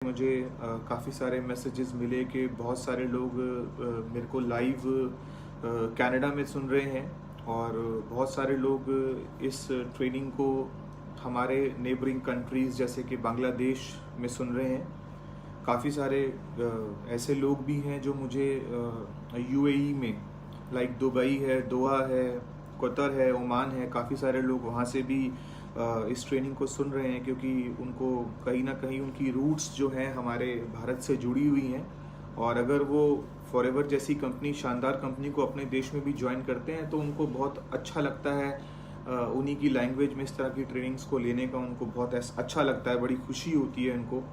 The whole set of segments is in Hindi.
मुझे काफ़ी सारे मैसेजेस मिले कि बहुत सारे लोग मेरे को लाइव कनाडा में सुन रहे हैं और बहुत सारे लोग इस ट्रेनिंग को हमारे नेबरिंग कंट्रीज़ जैसे कि बांग्लादेश में सुन रहे हैं। काफ़ी सारे ऐसे लोग भी हैं जो मुझे यूएई में लाइक दुबई है, दोहा है, कतर है, ओमान है, काफ़ी सारे लोग वहाँ से भी इस ट्रेनिंग को सुन रहे हैं क्योंकि उनको कहीं ना कहीं उनकी रूट्स जो हैं हमारे भारत से जुड़ी हुई हैं। और अगर वो फॉरएवर जैसी कंपनी, शानदार कंपनी को अपने देश में भी ज्वाइन करते हैं तो उनको बहुत अच्छा लगता है। उन्हीं की लैंग्वेज में इस तरह की ट्रेनिंग्स को लेने का उनको बहुत अच्छा लगता है, बड़ी खुशी होती है उनको।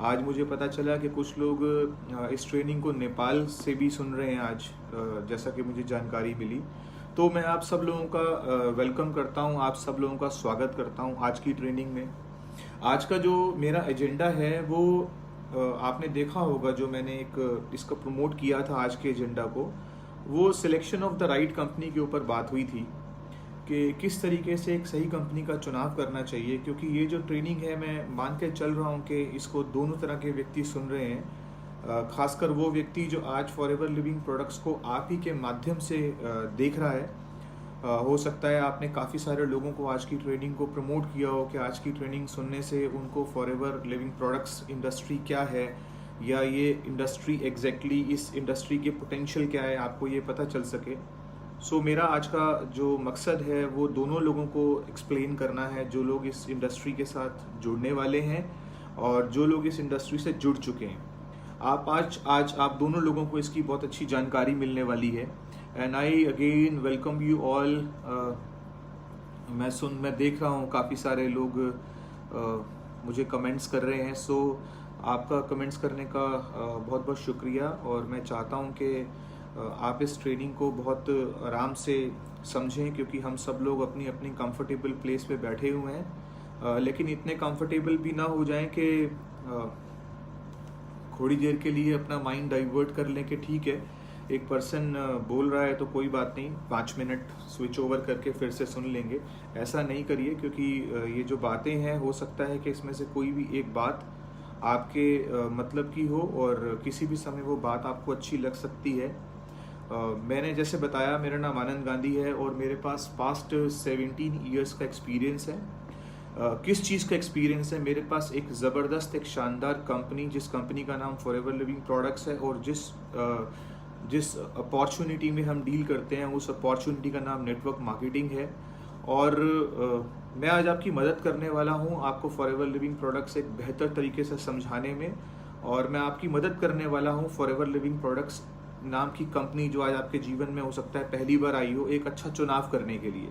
आज मुझे पता चला कि कुछ लोग इस ट्रेनिंग को नेपाल से भी सुन रहे हैं आज, जैसा कि मुझे जानकारी मिली। तो मैं आप सब लोगों का वेलकम करता हूं, आप सब लोगों का स्वागत करता हूं आज की ट्रेनिंग में। आज का जो मेरा एजेंडा है वो आपने देखा होगा, जो मैंने एक इसका प्रमोट किया था आज के एजेंडा को, वो selection of the right company के ऊपर बात हुई थी कि किस तरीके से एक सही कंपनी का चुनाव करना चाहिए। क्योंकि ये जो ट्रेनिंग है, मैं मान के चल रहा हूँ कि इसको दोनों तरह के व्यक्ति सुन रहे हैं। खासकर वो व्यक्ति जो आज फॉरएवर लिविंग प्रोडक्ट्स को आप ही के माध्यम से देख रहा है। हो सकता है आपने काफ़ी सारे लोगों को आज की ट्रेनिंग को प्रमोट किया हो कि आज की ट्रेनिंग सुनने से उनको फॉरएवर लिविंग प्रोडक्ट्स इंडस्ट्री क्या है या ये इंडस्ट्री एग्जैक्टली इस इंडस्ट्री के पोटेंशियल क्या है आपको ये पता चल सके। सो मेरा आज का जो मकसद है वो दोनों लोगों को एक्सप्लेन करना है, जो लोग इस इंडस्ट्री के साथ जुड़ने वाले हैं और जो लोग इस इंडस्ट्री से जुड़ चुके हैं। आज आप दोनों लोगों को इसकी बहुत अच्छी जानकारी मिलने वाली है। And I again welcome you all. मैं देख रहा हूँ काफ़ी सारे लोग मुझे कमेंट्स कर रहे हैं। सो आपका कमेंट्स करने का बहुत बहुत शुक्रिया। और मैं चाहता हूँ कि आप इस ट्रेनिंग को बहुत आराम से समझें, क्योंकि हम सब लोग अपनी अपनी कंफर्टेबल प्लेस पे बैठे हुए हैं, लेकिन इतने कंफर्टेबल भी ना हो जाएं कि थोड़ी देर के लिए अपना माइंड डाइवर्ट कर लें कि ठीक है एक पर्सन बोल रहा है तो कोई बात नहीं, 5 मिनट स्विच ओवर करके फिर से सुन लेंगे। ऐसा नहीं करिए, क्योंकि ये जो बातें हैं हो सकता है कि इसमें से कोई भी एक बात आपके मतलब की हो और किसी भी समय वो बात आपको अच्छी लग सकती है। मैंने जैसे बताया, मेरा नाम आनंद गांधी है और मेरे पास पास्ट 17 ईयर्स का एक्सपीरियंस है। किस चीज़ का एक्सपीरियंस है? मेरे पास एक ज़बरदस्त, एक शानदार कंपनी, जिस कंपनी का नाम फॉरएवर लिविंग प्रोडक्ट्स है, और जिस अपॉर्चुनिटी में हम डील करते हैं उस अपॉर्चुनिटी का नाम नेटवर्क मार्केटिंग है। और मैं आज आपकी मदद करने वाला हूं आपको फॉरएवर लिविंग प्रोडक्ट्स एक बेहतर तरीके से समझाने में। और मैं आपकी मदद करने वाला हूं फॉरएवर लिविंग प्रोडक्ट्स नाम की कंपनी, जो आज आपके जीवन में हो सकता है पहली बार आई हो, एक अच्छा चुनाव करने के लिए।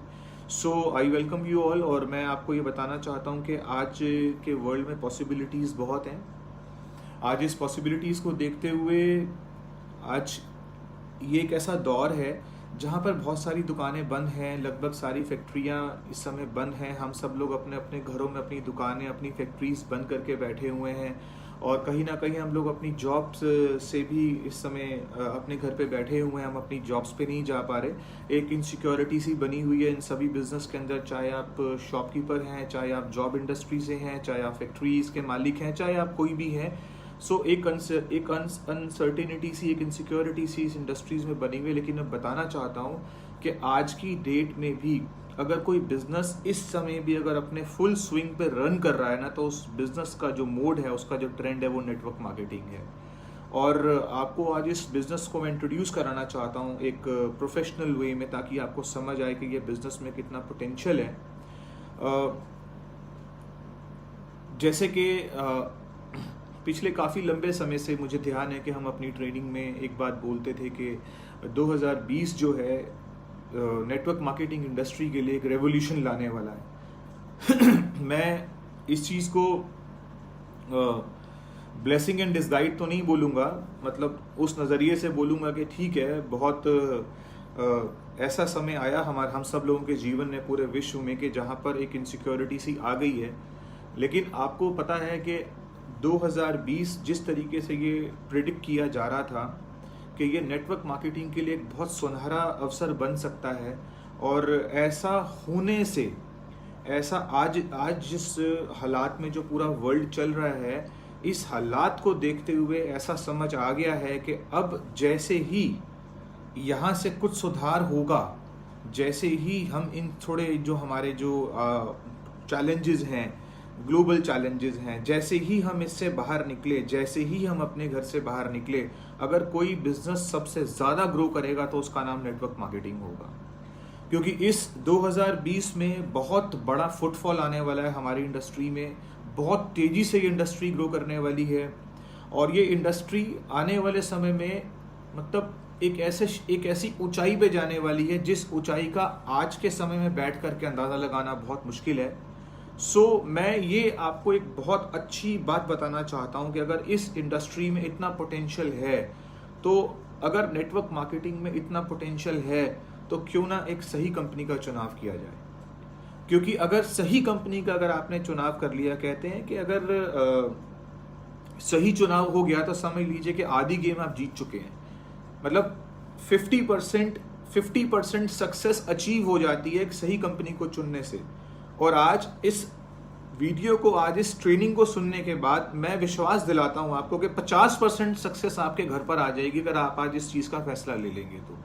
सो आई वेलकम यू ऑल। और मैं आपको ये बताना चाहता हूँ कि आज के वर्ल्ड में पॉसिबिलिटीज़ बहुत हैं। आज इस पॉसिबिलिटीज़ को देखते हुए आज ये एक ऐसा दौर है जहाँ पर बहुत सारी दुकानें बंद हैं, लगभग सारी फैक्ट्रियाँ इस समय बंद हैं। हम सब लोग अपने अपने घरों में अपनी दुकानें, अपनी फैक्ट्रीज बंद करके बैठे हुए हैं, और कहीं ना कहीं हम लोग अपनी जॉब्स से भी इस समय अपने घर पे बैठे हुए हैं, हम अपनी जॉब्स पे नहीं जा पा रहे। एक इनसिक्योरिटी सी बनी हुई है इन सभी बिजनेस के अंदर, चाहे आप शॉपकीपर हैं, चाहे आप जॉब इंडस्ट्री से हैं, चाहे आप फैक्ट्रीज के मालिक हैं, चाहे आप कोई भी हैं। सो एक अनसर्टेनिटी सी, एक इनसिक्योरिटी सी इस इंडस्ट्रीज में बनी हुई है। लेकिन मैं बताना चाहता हूँ कि आज की डेट में भी अगर कोई बिजनेस इस समय भी अगर अपने फुल स्विंग पे रन कर रहा है ना, तो उस बिजनेस का जो मोड है, उसका जो ट्रेंड है, वो नेटवर्क मार्केटिंग है। और आपको आज इस बिजनेस को मैं इंट्रोड्यूस कराना चाहता हूँ एक प्रोफेशनल वे में, ताकि आपको समझ आए कि ये बिजनेस में कितना पोटेंशियल है। जैसे कि पिछले काफ़ी लंबे समय से मुझे ध्यान है कि हम अपनी ट्रेनिंग में एक बात बोलते थे कि 2020 जो है नेटवर्क मार्केटिंग इंडस्ट्री के लिए एक रेवोल्यूशन लाने वाला है। मैं इस चीज़ को ब्लेसिंग एंड डिसगाइड तो नहीं बोलूँगा, मतलब उस नज़रिए से बोलूँगा कि ठीक है, बहुत ऐसा समय आया हम सब लोगों के जीवन में, पूरे विश्व में, कि जहाँ पर एक इनसिक्योरिटी सी आ गई है। लेकिन आपको पता है कि 2020 जिस तरीके से ये प्रिडिक्ट किया जा रहा था कि ये नेटवर्क मार्केटिंग के लिए एक बहुत सुनहरा अवसर बन सकता है, और ऐसा होने से, ऐसा आज जिस हालात में जो पूरा वर्ल्ड चल रहा है, इस हालात को देखते हुए ऐसा समझ आ गया है कि अब जैसे ही यहाँ से कुछ सुधार होगा, जैसे ही हम इन थोड़े जो हमारे जो चैलेंजेस हैं, ग्लोबल चैलेंजेस हैं, जैसे ही हम इससे बाहर निकले, जैसे ही हम अपने घर से बाहर निकले, अगर कोई बिजनेस सबसे ज़्यादा ग्रो करेगा तो उसका नाम नेटवर्क मार्केटिंग होगा। क्योंकि इस 2020 में बहुत बड़ा फुटफॉल आने वाला है हमारी इंडस्ट्री में, बहुत तेज़ी से ये इंडस्ट्री ग्रो करने वाली है। और ये इंडस्ट्री आने वाले समय में मतलब एक ऐसी ऊंचाई पे जाने वाली है जिस ऊंचाई का आज के समय में बैठ करके अंदाज़ा लगाना बहुत मुश्किल है। मैं ये आपको एक बहुत अच्छी बात बताना चाहता हूँ कि अगर इस इंडस्ट्री में इतना पोटेंशियल है, तो अगर नेटवर्क मार्केटिंग में इतना पोटेंशियल है, तो क्यों ना एक सही कंपनी का चुनाव किया जाए। क्योंकि अगर सही कंपनी का अगर आपने चुनाव कर लिया, कहते हैं कि अगर सही चुनाव हो गया तो समझ लीजिए कि आधी गेम आप जीत चुके हैं। मतलब 50% सक्सेस अचीव हो जाती है एक सही कंपनी को चुनने से। और आज इस वीडियो को, आज इस ट्रेनिंग को सुनने के बाद मैं विश्वास दिलाता हूं आपको कि 50% सक्सेस आपके घर पर आ जाएगी अगर आप आज इस चीज का फैसला ले लेंगे तो।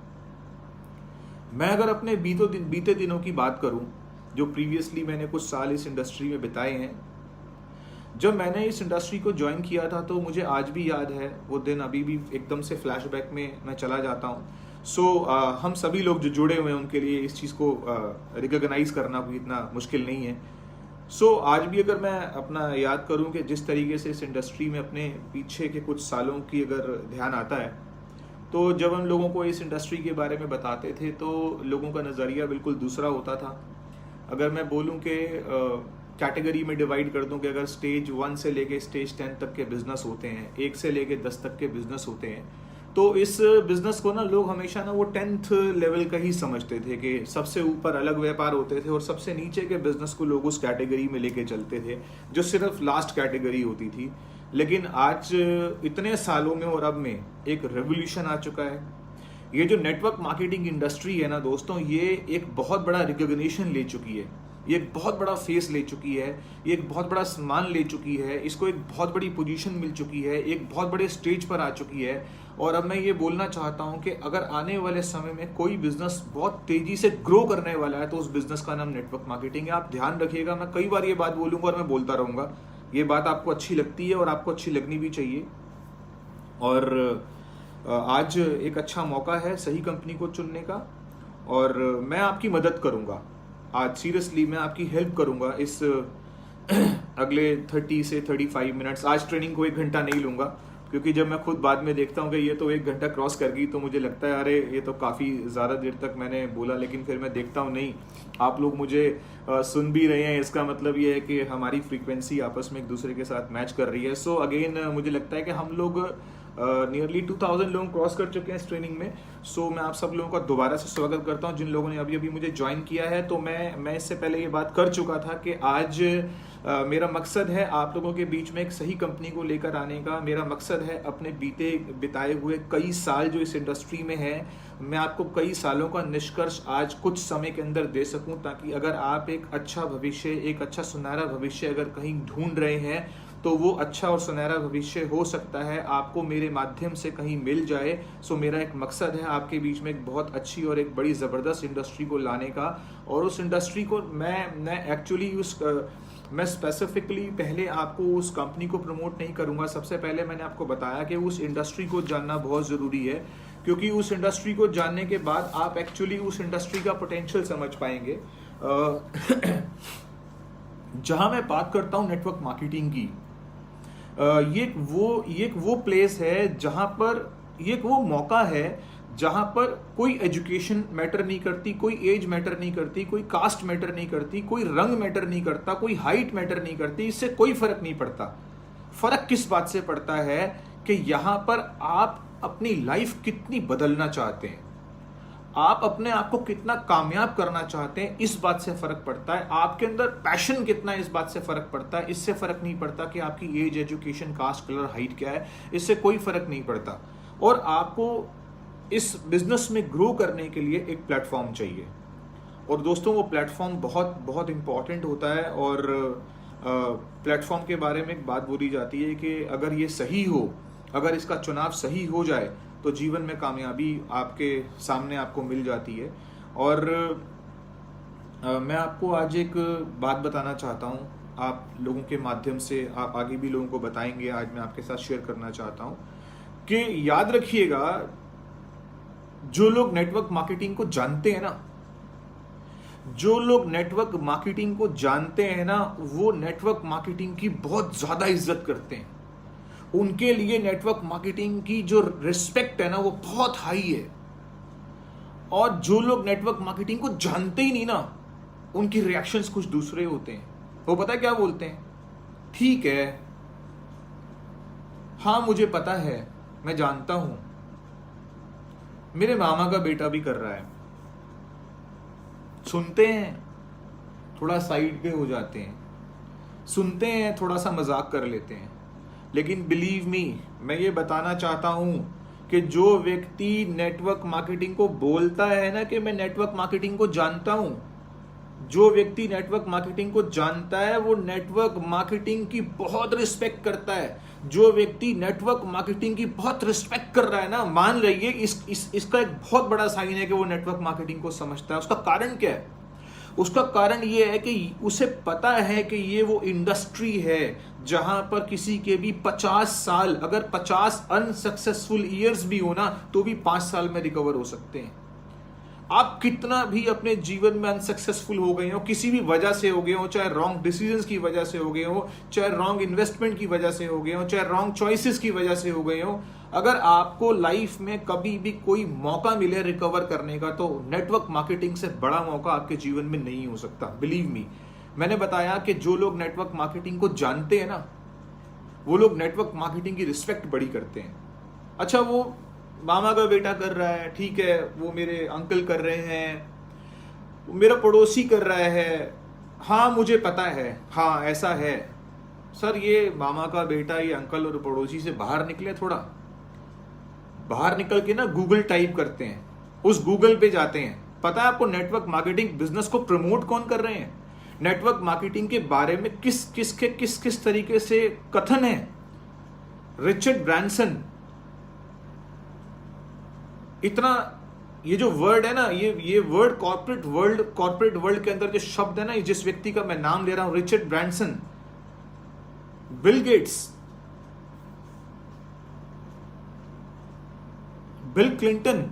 मैं अगर अपने बीते दिनों की बात करूं, जो प्रीवियसली मैंने कुछ साल इस इंडस्ट्री में बिताए हैं, जब मैंने इस इंडस्ट्री को ज्वाइन किया था तो मुझे आज भी याद है वो दिन, अभी भी एकदम से फ्लैशबैक में मैं चला जाता हूँ। हम सभी लोग जो जुड़े हुए हैं उनके लिए इस चीज़ को रिकॉग्नाइज करना भी इतना मुश्किल नहीं है। आज भी अगर मैं अपना याद करूं कि जिस तरीके से इस इंडस्ट्री में अपने पीछे के कुछ सालों की अगर ध्यान आता है, तो जब हम लोगों को इस इंडस्ट्री के बारे में बताते थे तो लोगों का नज़रिया बिल्कुल दूसरा होता था। अगर मैं बोलूं कि कैटेगरी में डिवाइड कर दूं कि अगर स्टेज 1 से लेके स्टेज 10 तक के बिजनेस होते हैं, 1 से लेके 10 तक के बिजनेस होते हैं, तो इस बिजनेस को ना लोग हमेशा ना वो 10th लेवल का ही समझते थे कि सबसे ऊपर अलग व्यापार होते थे और सबसे नीचे के बिजनेस को लोग उस कैटेगरी में लेके चलते थे जो सिर्फ लास्ट कैटेगरी होती थी। लेकिन आज इतने सालों में और अब में एक रेवोल्यूशन आ चुका है। ये जो नेटवर्क मार्केटिंग इंडस्ट्री है ना दोस्तों, ये एक बहुत बड़ा रिकॉग्निशन ले चुकी है, ये एक बहुत बड़ा फेस ले चुकी है, ये एक बहुत बड़ा सम्मान ले चुकी है, इसको एक बहुत बड़ी पोजीशन मिल चुकी है, एक बहुत बड़े स्टेज पर आ चुकी है। और अब मैं ये बोलना चाहता हूं कि अगर आने वाले समय में कोई बिजनेस बहुत तेजी से ग्रो करने वाला है तो उस बिजनेस का नाम नेटवर्क मार्केटिंग है। आप ध्यान रखिएगा, मैं कई बार ये बात बोलूंगा और मैं बोलता रहूंगा। ये बात आपको अच्छी लगती है और आपको अच्छी लगनी भी चाहिए। और आज एक अच्छा मौका है सही कंपनी को चुनने का, और मैं आपकी मदद करूंगा। आज सीरियसली मैं आपकी हेल्प करूंगा इस अगले 30 से 35 मिनट्स। आज ट्रेनिंग को 1 घंटा नहीं लूंगा, क्योंकि जब मैं खुद बाद में देखता हूँ कि ये तो 1 घंटा क्रॉस कर गई तो मुझे लगता है अरे ये तो काफ़ी ज़्यादा देर तक मैंने बोला। लेकिन फिर मैं देखता हूँ नहीं, आप लोग मुझे सुन भी रहे हैं, इसका मतलब ये है कि हमारी फ्रीक्वेंसी आपस में एक दूसरे के साथ मैच कर रही है। अगेन मुझे लगता है कि हम लोग नियरली 2000 लोग क्रॉस कर चुके हैं इस ट्रेनिंग में। मैं आप सब लोगों का दोबारा से स्वागत करता हूं जिन लोगों ने अभी मुझे ज्वाइन किया है। तो मैं इससे पहले ये बात कर चुका था कि आज मेरा मकसद है आप लोगों के बीच में एक सही कंपनी को लेकर आने का। मेरा मकसद है अपने बिताए हुए कई साल जो इस इंडस्ट्री में है, मैं आपको कई सालों का निष्कर्ष आज कुछ समय के अंदर दे सकूं, ताकि अगर आप एक अच्छा भविष्य, एक अच्छा सुनहरा भविष्य अगर कहीं ढूंढ रहे हैं तो वो अच्छा और सुनहरा भविष्य हो सकता है आपको मेरे माध्यम से कहीं मिल जाए। मेरा एक मकसद है आपके बीच में एक बहुत अच्छी और एक बड़ी ज़बरदस्त इंडस्ट्री को लाने का। और उस इंडस्ट्री को मैं एक्चुअली मैं स्पेसिफिकली पहले आपको उस कंपनी को प्रमोट नहीं करूंगा। सबसे पहले मैंने आपको बताया कि उस इंडस्ट्री को जानना बहुत ज़रूरी है, क्योंकि उस इंडस्ट्री को जानने के बाद आप एक्चुअली उस इंडस्ट्री का पोटेंशियल समझ पाएंगे। जहां मैं बात करता हूं नेटवर्क मार्केटिंग की, ये एक वो प्लेस है जहां पर, ये एक वो मौका है जहां पर कोई एजुकेशन मैटर नहीं करती, कोई एज मैटर नहीं करती, कोई कास्ट मैटर नहीं करती, कोई रंग मैटर नहीं करता, कोई हाइट मैटर नहीं करती। इससे कोई फर्क नहीं पड़ता। फर्क किस बात से पड़ता है कि यहां पर आप अपनी लाइफ कितनी बदलना चाहते हैं, आप अपने आप को कितना कामयाब करना चाहते हैं, इस बात से फर्क पड़ता है। आपके अंदर पैशन कितना है, इस बात से फर्क पड़ता है। इससे फर्क नहीं पड़ता कि आपकी age, education, caste, colour, height क्या है, इससे कोई फर्क नहीं पड़ता। और आपको इस बिजनेस में ग्रो करने के लिए एक प्लेटफॉर्म चाहिए, और दोस्तों वो प्लेटफॉर्म बहुत बहुत इंपॉर्टेंट होता है। और प्लेटफॉर्म के बारे में एक बात बोली जाती है कि अगर ये सही हो, अगर इसका चुनाव सही हो जाए तो जीवन में कामयाबी आपके सामने आपको मिल जाती है। और मैं आपको आज एक बात बताना चाहता हूँ, आप लोगों के माध्यम से आप आगे भी लोगों को बताएंगे, आज मैं आपके साथ शेयर करना चाहता हूँ कि याद रखिएगा, जो लोग नेटवर्क मार्केटिंग को जानते हैं ना, जो लोग नेटवर्क मार्केटिंग को जानते हैं ना, वो नेटवर्क मार्केटिंग की बहुत ज्यादा इज्जत करते हैं। उनके लिए नेटवर्क मार्केटिंग की जो रिस्पेक्ट है ना, वो बहुत हाई है। और जो लोग नेटवर्क मार्केटिंग को जानते ही नहीं ना, उनकी रिएक्शंस कुछ दूसरे होते हैं। वो पता है क्या बोलते हैं? ठीक है, हाँ मुझे पता है, मैं जानता हूं, मेरे मामा का बेटा भी कर रहा है। सुनते हैं, थोड़ा साइड पे हो जाते हैं, सुनते हैं, थोड़ा सा मजाक कर लेते हैं। लेकिन बिलीव मी, मैं ये बताना चाहता हूं कि जो व्यक्ति नेटवर्क मार्केटिंग को बोलता है ना कि मैं नेटवर्क मार्केटिंग को जानता हूं, जो व्यक्ति नेटवर्क मार्केटिंग को जानता है वो नेटवर्क मार्केटिंग की बहुत रिस्पेक्ट करता है। जो व्यक्ति नेटवर्क मार्केटिंग की बहुत रिस्पेक्ट कर रहा है ना, मान रहिए इसका एक बहुत बड़ा साइन है कि वो नेटवर्क मार्केटिंग को समझता है। उसका कारण क्या है? उसका कारण ये है कि उसे पता है कि ये वो इंडस्ट्री है जहां पर किसी के भी 50 साल, अगर 50 अनसक्सेसफुल ईयर्स भी हो ना, तो भी 5 साल में रिकवर हो सकते हैं। आप कितना भी अपने जीवन में अनसक्सेसफुल हो गए हो, किसी भी वजह से हो गए हो, चाहे रॉन्ग डिसीजंस की वजह से हो गए हो, चाहे रॉन्ग इन्वेस्टमेंट की वजह से हो गए हो, चाहे रॉन्ग चॉइसेस की वजह से हो गए हो, अगर आपको लाइफ में कभी भी कोई मौका मिले रिकवर करने का, तो नेटवर्क मार्केटिंग से बड़ा मौका आपके जीवन में नहीं हो सकता। बिलीव मी, मैंने बताया कि जो लोग नेटवर्क मार्केटिंग को जानते हैं ना, वो लोग नेटवर्क मार्केटिंग की रिस्पेक्ट बड़ी करते हैं। अच्छा, वो मामा का बेटा कर रहा है, ठीक है, वो मेरे अंकल कर रहे हैं, मेरा पड़ोसी कर रहा है, हाँ मुझे पता है, हाँ ऐसा है। सर, ये मामा का बेटा, ये अंकल और पड़ोसी से बाहर निकले, थोड़ा बाहर निकल के ना गूगल टाइप करते हैं, उस गूगल पे जाते हैं। पता है आपको नेटवर्क मार्केटिंग बिजनेस को प्रमोट कौन कर रहे हैं? नेटवर्क मार्केटिंग के बारे में किस तरीके से कथन है? Richard Branson. इतना ये जो वर्ड है ना, ये वर्ड कॉर्पोरेट वर्ल्ड के अंदर जो शब्द है ना, जिस व्यक्ति का मैं नाम ले रहा हूं, Richard Branson, Bill Gates, bill Clinton,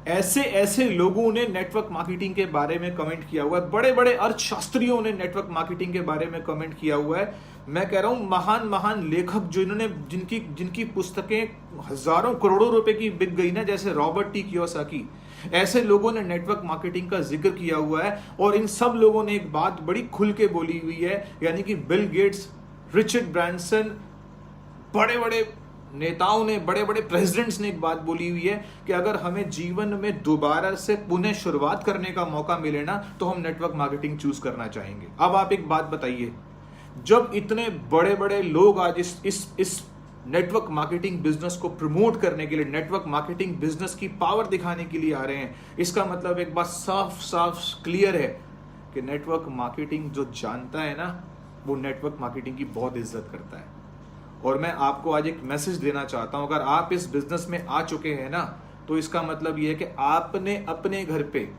ऐसे लोगों ने नेटवर्क मार्केटिंग के बारे में कमेंट किया हुआ है। बड़े बड़े अर्थशास्त्रियों ने नेटवर्क मार्केटिंग के बारे में कमेंट किया हुआ है। मैं कह रहा हूं, महान लेखक जिन्होंने जिनकी पुस्तकें हजारों करोड़ों रुपए की बिक गई ना, जैसे रॉबर्ट टी कियोसाकी, ऐसे लोगों ने नेटवर्क मार्केटिंग का जिक्र किया हुआ है। और इन सब लोगों ने एक बात बड़ी खुल के बोली हुई है, यानी कि बिल गेट्स, रिचर्ड ब्रांसन, बड़े बड़े नेताओं ने, बड़े बड़े प्रेसिडेंट्स ने एक बात बोली हुई है कि अगर हमें जीवन में दोबारा से पुनः शुरुआत करने का मौका मिले ना, तो हम नेटवर्क मार्केटिंग चूज करना चाहेंगे। अब आप एक बात बताइए, जब इतने बड़े बड़े लोग आज इस नेटवर्क मार्केटिंग बिजनेस को प्रमोट करने के लिए, नेटवर्क मार्केटिंग बिजनेस की पावर दिखाने के लिए आ रहे हैं, इसका मतलब एक बात साफ क्लियर है कि नेटवर्क मार्केटिंग जो जानता है ना, वो नेटवर्क मार्केटिंग की बहुत इज्जत करता है। और मैं आपको आज एक मैसेज देना चाहता हूं, अगर आप इस बिजनेस में आ चुके हैं ना, तो इसका मतलब यह है कि आपने अपने घर पे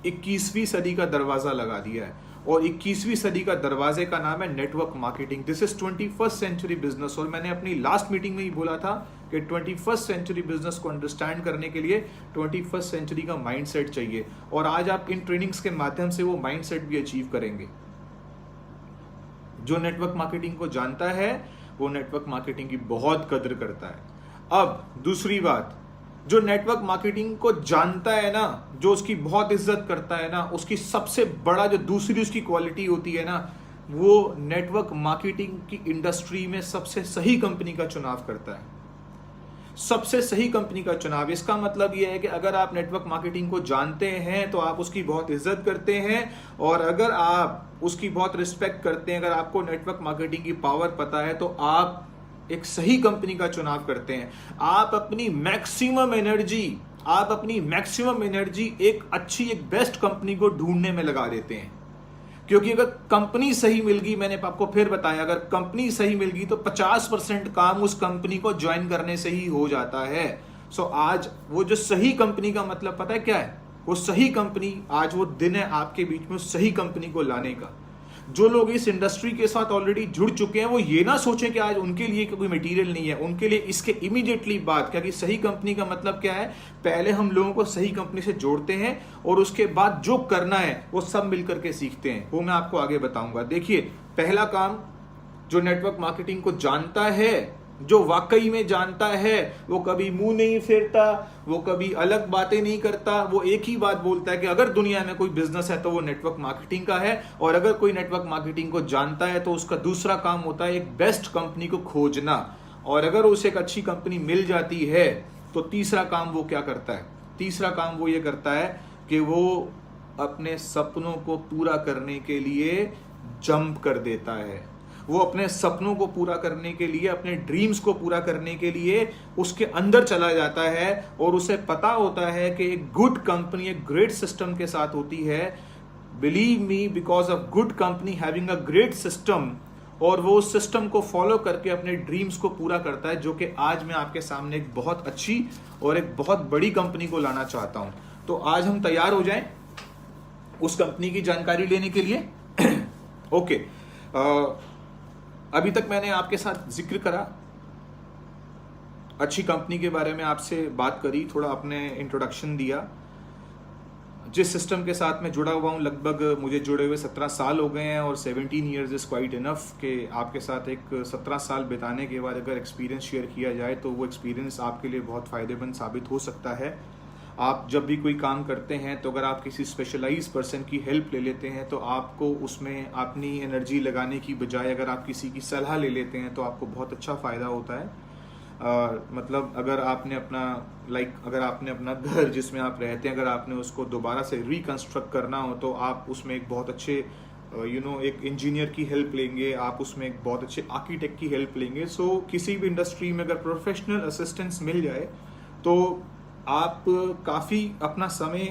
21वीं सदी का दरवाजा लगा दिया है। और 21वीं सदी का दरवाजे का नाम है network marketing. This is 21st century business. और मैंने अपनी लास्ट मीटिंग में ही बोला था कि 21st सेंचुरी बिजनेस को अंडरस्टैंड करने के लिए 21st सेंचुरी का माइंडसेट चाहिए। और आज आप इन ट्रेनिंग्स के माध्यम से वो माइंडसेट भी अचीव करेंगे। जो नेटवर्क मार्केटिंग को जानता है, वो नेटवर्क मार्केटिंग की बहुत कदर करता है। अब दूसरी बात, जो नेटवर्क मार्केटिंग को जानता है ना, जो उसकी बहुत इज्जत करता है ना, उसकी सबसे बड़ा जो दूसरी उसकी क्वालिटी होती है ना, वो नेटवर्क मार्केटिंग की इंडस्ट्री में सबसे सही कंपनी का चुनाव करता है। सबसे सही कंपनी का चुनाव, इसका मतलब यह है कि अगर आप नेटवर्क मार्केटिंग को जानते हैं तो आप उसकी बहुत इज्जत करते हैं। और अगर आप उसकी बहुत रिस्पेक्ट करते हैं, अगर आपको नेटवर्क मार्केटिंग की पावर पता है, तो आप एक सही कंपनी का चुनाव करते हैं। आप अपनी मैक्सिमम एनर्जी एक अच्छी, एक बेस्ट कंपनी को ढूंढने में लगा देते हैं। क्योंकि अगर कंपनी सही मिल गई, मैंने आपको फिर बताया, अगर कंपनी सही मिल गई तो 50% काम उस कंपनी को ज्वाइन करने से ही हो जाता है। सो आज वो जो सही कंपनी का मतलब पता है क्या है? वो सही कंपनी, आज वो दिन है आपके बीच में सही कंपनी को लाने का। जो लोग इस इंडस्ट्री के साथ ऑलरेडी जुड़ चुके हैं वो ये ना सोचें कि आज उनके लिए कोई मटेरियल नहीं है, उनके लिए इसके इमीडिएटली बाद, क्योंकि सही कंपनी का मतलब क्या है? पहले हम लोगों को सही कंपनी से जोड़ते हैं और उसके बाद जो करना है वो सब मिलकर के सीखते हैं। वो मैं आपको आगे बताऊंगा। देखिए, पहला काम, जो नेटवर्क मार्केटिंग को जानता है, जो वाकई में जानता है, वो कभी मुंह नहीं फेरता, वो कभी अलग बातें नहीं करता, वो एक ही बात बोलता है कि अगर दुनिया में कोई बिजनेस है तो वो नेटवर्क मार्केटिंग का है। और अगर कोई नेटवर्क मार्केटिंग को जानता है तो उसका दूसरा काम होता है एक बेस्ट कंपनी को खोजना। और अगर उसे एक अच्छी कंपनी मिल जाती है तो तीसरा काम वो क्या करता है? तीसरा काम वो ये करता है कि वो अपने सपनों को पूरा करने के लिए जंप कर देता है। वो अपने सपनों को पूरा करने के लिए, अपने ड्रीम्स को पूरा करने के लिए उसके अंदर चला जाता है और उसे पता होता है कि एक गुड कंपनी एक ग्रेट सिस्टम के साथ होती है। Believe me, because of good company having a great system, और वो उस सिस्टम को फॉलो करके अपने ड्रीम्स को पूरा करता है, जो कि आज मैं आपके सामने एक बहुत अच्छी और एक बहुत बड़ी कंपनी को लाना चाहता हूं। तो आज हम तैयार हो जाएं उस कंपनी की जानकारी लेने के लिए। ओके, अभी तक मैंने आपके साथ जिक्र करा, अच्छी कंपनी के बारे में आपसे बात करी, थोड़ा अपने इंट्रोडक्शन दिया। जिस सिस्टम के साथ मैं जुड़ा हुआ हूँ, लगभग मुझे जुड़े हुए 17 साल हो गए हैं और 17 ईयर्स इज़ क्वाइट इनफ कि आपके साथ एक 17 साल बिताने के बाद अगर एक्सपीरियंस शेयर किया जाए तो वो एक्सपीरियंस आपके लिए बहुत फ़ायदेमंद साबित हो सकता है। आप जब भी कोई काम करते हैं तो अगर आप किसी स्पेशलाइज पर्सन की हेल्प ले लेते हैं तो आपको उसमें अपनी एनर्जी लगाने की बजाय अगर आप किसी की सलाह ले लेते हैं तो आपको बहुत अच्छा फ़ायदा होता है। मतलब अगर आपने अपना अगर आपने अपना घर जिसमें आप रहते हैं, अगर आपने उसको दोबारा से रिकंस्ट्रक्ट करना हो तो आप उसमें एक बहुत अच्छे एक इंजीनियर की हेल्प लेंगे, आप उसमें एक बहुत अच्छे आर्किटेक्ट की हेल्प लेंगे। सो किसी भी इंडस्ट्री में अगर प्रोफेशनल असिस्टेंस मिल जाए तो आप काफ़ी अपना समय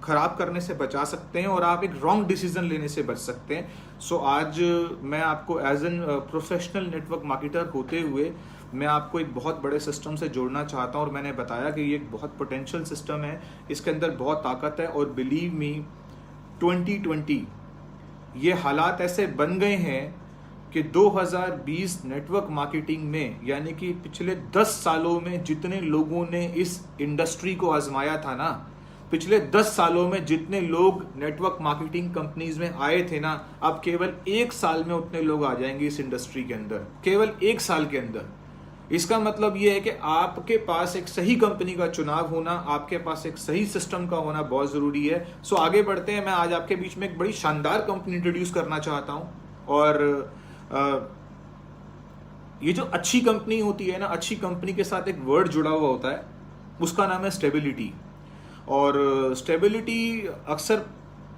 खराब करने से बचा सकते हैं और आप एक रॉन्ग डिसीजन लेने से बच सकते हैं। सो आज मैं आपको as an professional network marketer होते हुए मैं आपको एक बहुत बड़े सिस्टम से जोड़ना चाहता हूं। और मैंने बताया कि ये एक बहुत पोटेंशियल सिस्टम है, इसके अंदर बहुत ताकत है। और बिलीव मी, 2020 ये हालात ऐसे बन गए हैं कि 2020 नेटवर्क मार्केटिंग में, यानी कि पिछले 10 सालों में जितने लोगों ने इस इंडस्ट्री को आजमाया था ना, पिछले 10 सालों में जितने लोग नेटवर्क मार्केटिंग कंपनीज में आए थे ना, अब केवल 1 साल में उतने लोग आ जाएंगे इस इंडस्ट्री के अंदर, केवल 1 साल के अंदर। इसका मतलब यह है कि आपके पास एक सही कंपनी का चुनाव होना, आपके पास एक सही सिस्टम का होना बहुत जरूरी है। सो आगे बढ़ते हैं। मैं आज आपके बीच में एक बड़ी शानदार कंपनी इंट्रोड्यूस करना चाहता हूं। और ये जो अच्छी कंपनी होती है ना, अच्छी कंपनी के साथ एक वर्ड जुड़ा हुआ होता है, उसका नाम है स्टेबिलिटी। और स्टेबिलिटी अक्सर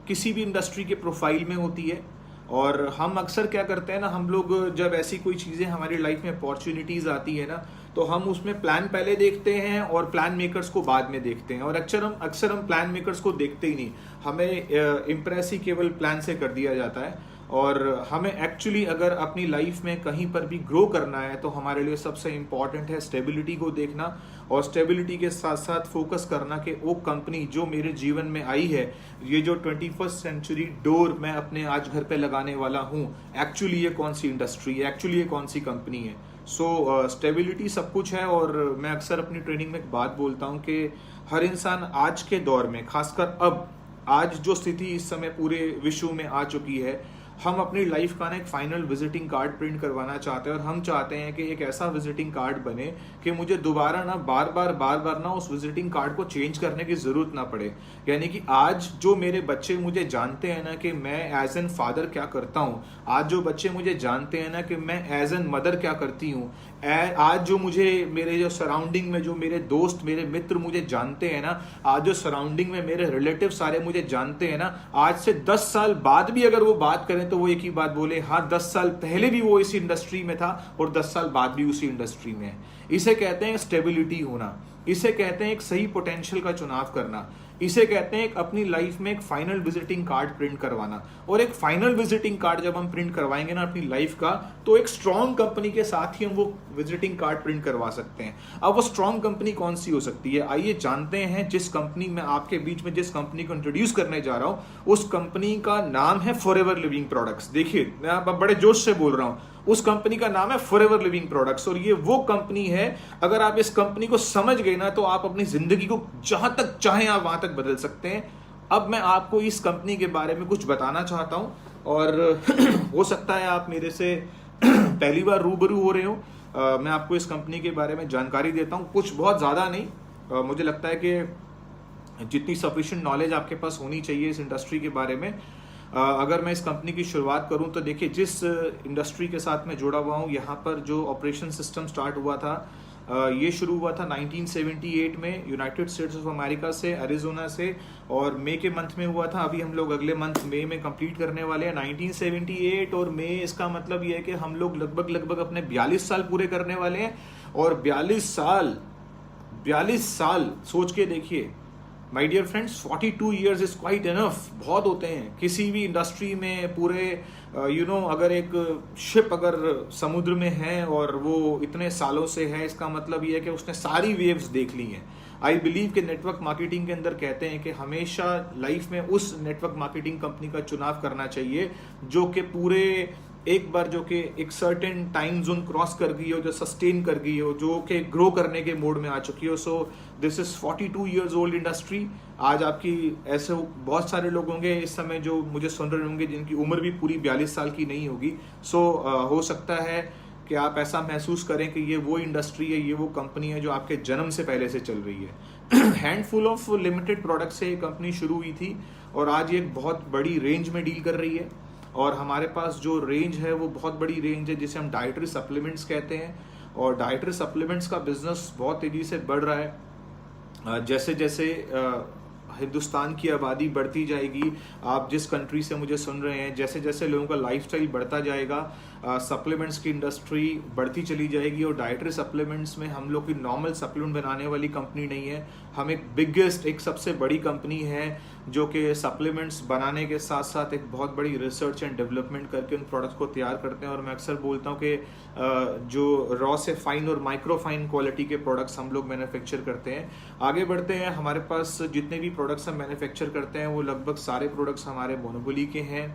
किसी भी इंडस्ट्री के प्रोफाइल में होती है। और हम अक्सर क्या करते हैं ना, हम लोग जब ऐसी कोई चीज़ें हमारी लाइफ में अपॉर्चुनिटीज़ आती है ना, तो हम उसमें प्लान पहले देखते हैं और प्लान मेकर्स को बाद में देखते हैं। और अक्सर हम प्लान मेकर्स को देखते ही नहीं, हमें इम्प्रेस ही केवल प्लान से कर दिया जाता है। और हमें एक्चुअली अगर अपनी लाइफ में कहीं पर भी ग्रो करना है तो हमारे लिए सबसे इम्पॉर्टेंट है स्टेबिलिटी को देखना, और स्टेबिलिटी के साथ साथ फोकस करना कि वो कंपनी जो मेरे जीवन में आई है, ये जो 21st सेंचुरी डोर मैं अपने आज घर पे लगाने वाला हूँ, एक्चुअली ये कौन सी इंडस्ट्री है, एक्चुअली ये कौन सी कंपनी है। सो स्टेबिलिटी सब कुछ है। और मैं अक्सर अपनी ट्रेनिंग में एक बात बोलता हूँ कि हर इंसान आज के दौर में, खासकर अब आज जो स्थिति इस समय पूरे विश्व में आ चुकी है, हम अपनी लाइफ का ना एक फाइनल विजिटिंग कार्ड प्रिंट करवाना चाहते हैं। और हम चाहते हैं कि एक ऐसा विजिटिंग कार्ड बने कि मुझे दोबारा ना बार बार ना उस विजिटिंग कार्ड को चेंज करने की जरूरत ना पड़े। यानी कि आज जो मेरे बच्चे मुझे जानते हैं ना कि मैं एज एन फादर क्या करता हूँ, आज जो बच्चे मुझे जानते हैं ना कि मैं एज एन मदर क्या करती हूँ, आज जो मुझे मेरे जो सराउंडिंग में जो मेरे दोस्त मेरे मित्र मुझे जानते हैं ना, आज जो सराउंडिंग में मेरे रिलेटिव सारे मुझे जानते हैं ना, आज से 10 साल बाद भी अगर वो बात करें तो वो एक ही बात बोले, हाँ 10 साल पहले भी वो इस इंडस्ट्री में था और 10 साल बाद भी उसी इंडस्ट्री में है। इसे कहते हैं स्टेबिलिटी होना, इसे कहते हैं एक सही पोटेंशियल का चुनाव करना। इसे कहते हैं एक अपनी लाइफ में एक फाइनल विजिटिंग कार्ड प्रिंट करवाना। और एक फाइनल विजिटिंग कार्ड जब हम प्रिंट करवाएंगे ना अपनी लाइफ का, तो एक स्ट्रॉन्ग कंपनी के साथ ही हम वो विजिटिंग कार्ड प्रिंट करवा सकते हैं। अब वो स्ट्रॉन्ग कंपनी कौन सी हो सकती है, आइए जानते हैं। जिस कंपनी में आपके बीच में जिस कंपनी को इंट्रोड्यूस करने जा रहा हूं, उस कंपनी का नाम है फॉरएवर लिविंग प्रोडक्ट्स। देखिए मैं आप बड़े जोश से बोल रहा हूं, उस कंपनी का नाम है फॉरएवर लिविंग प्रोडक्ट्स। और ये वो कंपनी है, अगर आप इस कंपनी को समझ गए ना, तो आप अपनी जिंदगी को जहां तक चाहें आप वहां तक बदल सकते हैं। अब मैं आपको इस कंपनी के बारे में कुछ बताना चाहता हूं, और हो सकता है आप मेरे से पहली बार रूबरू हो रहे हो। मैं आपको इस कंपनी के बारे में जानकारी देता हूं, कुछ बहुत ज्यादा नहीं। मुझे लगता है कि जितनी सफिशिएंट नॉलेज आपके पास होनी चाहिए इस इंडस्ट्री के बारे में। अगर मैं इस कंपनी की शुरुआत करूं तो देखिए, जिस इंडस्ट्री के साथ मैं जुड़ा हुआ हूं, यहाँ पर जो ऑपरेशन सिस्टम स्टार्ट हुआ था, ये शुरू हुआ था 1978 में यूनाइटेड स्टेट्स ऑफ अमेरिका से, एरिजोना से, और मई के मंथ में हुआ था। अभी हम लोग अगले मंथ मई में कंप्लीट करने वाले हैं 1978 और मई। इसका मतलब ये है कि हम लोग लगभग अपने 42 साल पूरे करने वाले हैं। और 42 साल सोच के देखिए my dear friends, 42 years is quite enough, बहुत होते हैं किसी भी इंडस्ट्री में। पूरे अगर एक शिप अगर समुद्र में है और वो इतने सालों से है, इसका मतलब ये है कि उसने सारी वेव्स देख ली हैं। आई बिलीव कि नेटवर्क मार्केटिंग के अंदर कहते हैं कि हमेशा लाइफ में उस नेटवर्क मार्केटिंग कंपनी का चुनाव करना चाहिए जो कि पूरे एक बार जो कि एक सर्टेन टाइम जोन क्रॉस कर गई हो, जो सस्टेन कर गई हो, जो कि ग्रो करने के मोड में आ चुकी हो। सो this is 42 years old industry. आज आपकी ऐसे बहुत सारे लोग होंगे इस समय जो मुझे सुन रहे होंगे जिनकी उम्र भी पूरी 42 साल की नहीं होगी। सो हो सकता है कि आप ऐसा महसूस करें कि ये वो इंडस्ट्री है, ये वो कंपनी है जो आपके जन्म से पहले से चल रही है। हैंडफुल ऑफ लिमिटेड प्रोडक्ट से ये कंपनी शुरू हुई थी और आज ये एक बहुत बड़ी रेंज में डील कर रही है। और हमारे पास जो रेंज है वो बहुत बड़ी रेंज है, जिसे हम डाइटरी सप्लीमेंट्स कहते हैं। और डाइटरी सप्लीमेंट्स का बिजनेस बहुत तेजी से बढ़ रहा है। जैसे जैसे हिंदुस्तान की आबादी बढ़ती जाएगी, आप जिस कंट्री से मुझे सुन रहे हैं, जैसे जैसे लोगों का लाइफस्टाइल बढ़ता जाएगा, सप्लीमेंट्स की इंडस्ट्री बढ़ती चली जाएगी। और डाइटरी सप्लीमेंट्स में हम लोग की नॉर्मल सप्लीमेंट बनाने वाली कंपनी नहीं है, हम एक सबसे बड़ी कंपनी है जो कि सप्लीमेंट्स बनाने के साथ साथ एक बहुत बड़ी रिसर्च एंड डेवलपमेंट करके उन प्रोडक्ट्स को तैयार करते हैं। और मैं अक्सर बोलता हूँ कि जो रॉ से फाइन और माइक्रो फाइन क्वालिटी के प्रोडक्ट्स हम लोग मैन्युफैक्चर करते हैं। आगे बढ़ते हैं, हमारे पास जितने भी प्रोडक्ट्स हम मैन्युफैक्चर करते हैं वो लगभग सारे प्रोडक्ट्स हमारे मोनोपोली के हैं।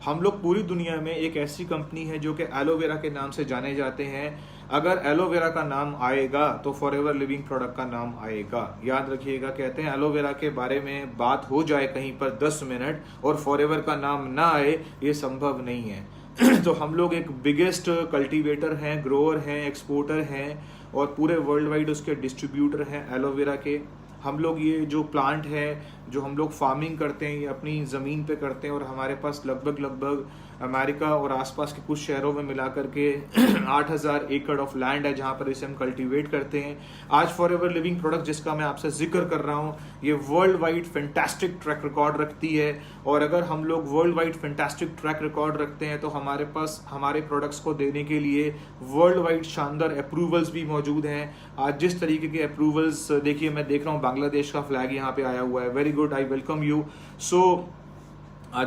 हम लोग पूरी दुनिया में एक ऐसी कंपनी है जो कि एलोवेरा के नाम से जाने जाते हैं। अगर एलोवेरा का नाम आएगा तो फॉरएवर लिविंग प्रोडक्ट का नाम आएगा। याद रखिएगा, कहते हैं एलोवेरा के बारे में बात हो जाए कहीं पर 10 मिनट और फॉरएवर का नाम ना आए, ये संभव नहीं है। तो हम लोग एक बिगेस्ट कल्टीवेटर हैं, ग्रोअर हैं, एक्सपोर्टर हैं और पूरे वर्ल्ड वाइड उसके डिस्ट्रीब्यूटर हैं एलोवेरा के। हम लोग ये जो प्लांट है, जो हम लोग फार्मिंग करते हैं, ये अपनी ज़मीन पे करते हैं। और हमारे पास लगभग अमेरिका और आसपास के कुछ शहरों में मिला करके 8000 एकड़ ऑफ लैंड है जहाँ पर इसे हम कल्टीवेट करते हैं। आज फॉरएवर लिविंग प्रोडक्ट जिसका मैं आपसे जिक्र कर रहा हूँ, ये world wide fantastic track record रखती है। और अगर हम लोग world wide fantastic track record रखते हैं तो हमारे पास हमारे प्रोडक्ट्स को देने के लिए वर्ल्ड वाइड शानदार अप्रूवल्स भी मौजूद हैं। आज जिस तरीके के अप्रूवल्स, देखिए मैं देख रहा हूँ बांग्लादेश का फ्लैग यहाँ पे आया हुआ है, very good, I welcome you. So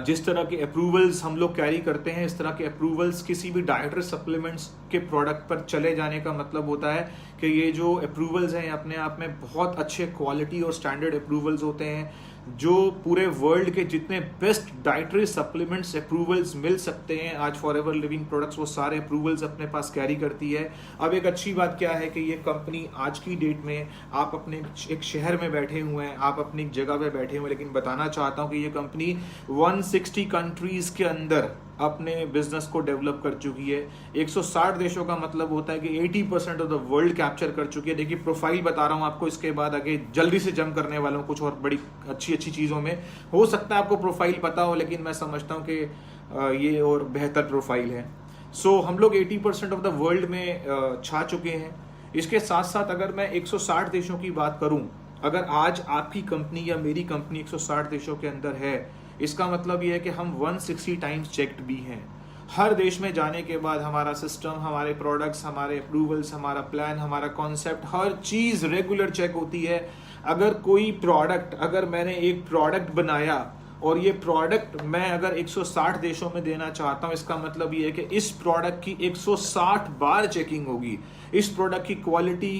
जिस तरह के अप्रूवल्स हम लोग कैरी करते हैं, इस तरह के अप्रूवल्स किसी भी डाइटरी सप्लीमेंट्स के प्रोडक्ट पर चले जाने का मतलब होता है कि ये जो अप्रूवल्स हैं अपने आप में बहुत अच्छे क्वालिटी और स्टैंडर्ड अप्रूवल्स होते हैं। जो पूरे वर्ल्ड के जितने बेस्ट डाइटरी सप्लीमेंट्स अप्रूवल्स मिल सकते हैं, आज फॉरएवर लिविंग प्रोडक्ट्स वो सारे अप्रूवल्स अपने पास कैरी करती है। अब एक अच्छी बात क्या है कि ये कंपनी आज की डेट में, आप अपने एक शहर में बैठे हुए हैं, आप अपनी जगह पे बैठे हुए हैं, लेकिन बताना चाहता हूँ कि ये कंपनी 160 कंट्रीज के अंदर अपने बिजनेस को डेवलप कर चुकी है। 160 देशों का मतलब होता है कि 80% ऑफ द वर्ल्ड कैप्चर कर चुकी है। देखिए प्रोफाइल बता रहा हूं आपको, इसके बाद आगे जल्दी से जंप करने वाला हूं कुछ और बड़ी अच्छी चीजों में। हो सकता है आपको प्रोफाइल पता हो, लेकिन मैं समझता हूं कि ये और बेहतर प्रोफाइल है। सो हम लोग 80% ऑफ द वर्ल्ड में छा चुके हैं। इसके साथ साथ अगर मैं 160 देशों की बात करूं, अगर आज आपकी कंपनी या मेरी कंपनी 160 देशों के अंदर है, इसका मतलब यह है कि हम 160 टाइम्स चेक्ड भी हैं। हर देश में जाने के बाद हमारा सिस्टम, हमारे प्रोडक्ट्स, हमारे अप्रूवल्स, हमारा प्लान, हमारा कॉन्सेप्ट, हर चीज़ रेगुलर चेक होती है। अगर मैंने एक प्रोडक्ट बनाया और ये प्रोडक्ट मैं अगर 160 देशों में देना चाहता हूँ, इसका मतलब ये है कि इस प्रोडक्ट की 160 बार चेकिंग होगी। इस प्रोडक्ट की क्वालिटी,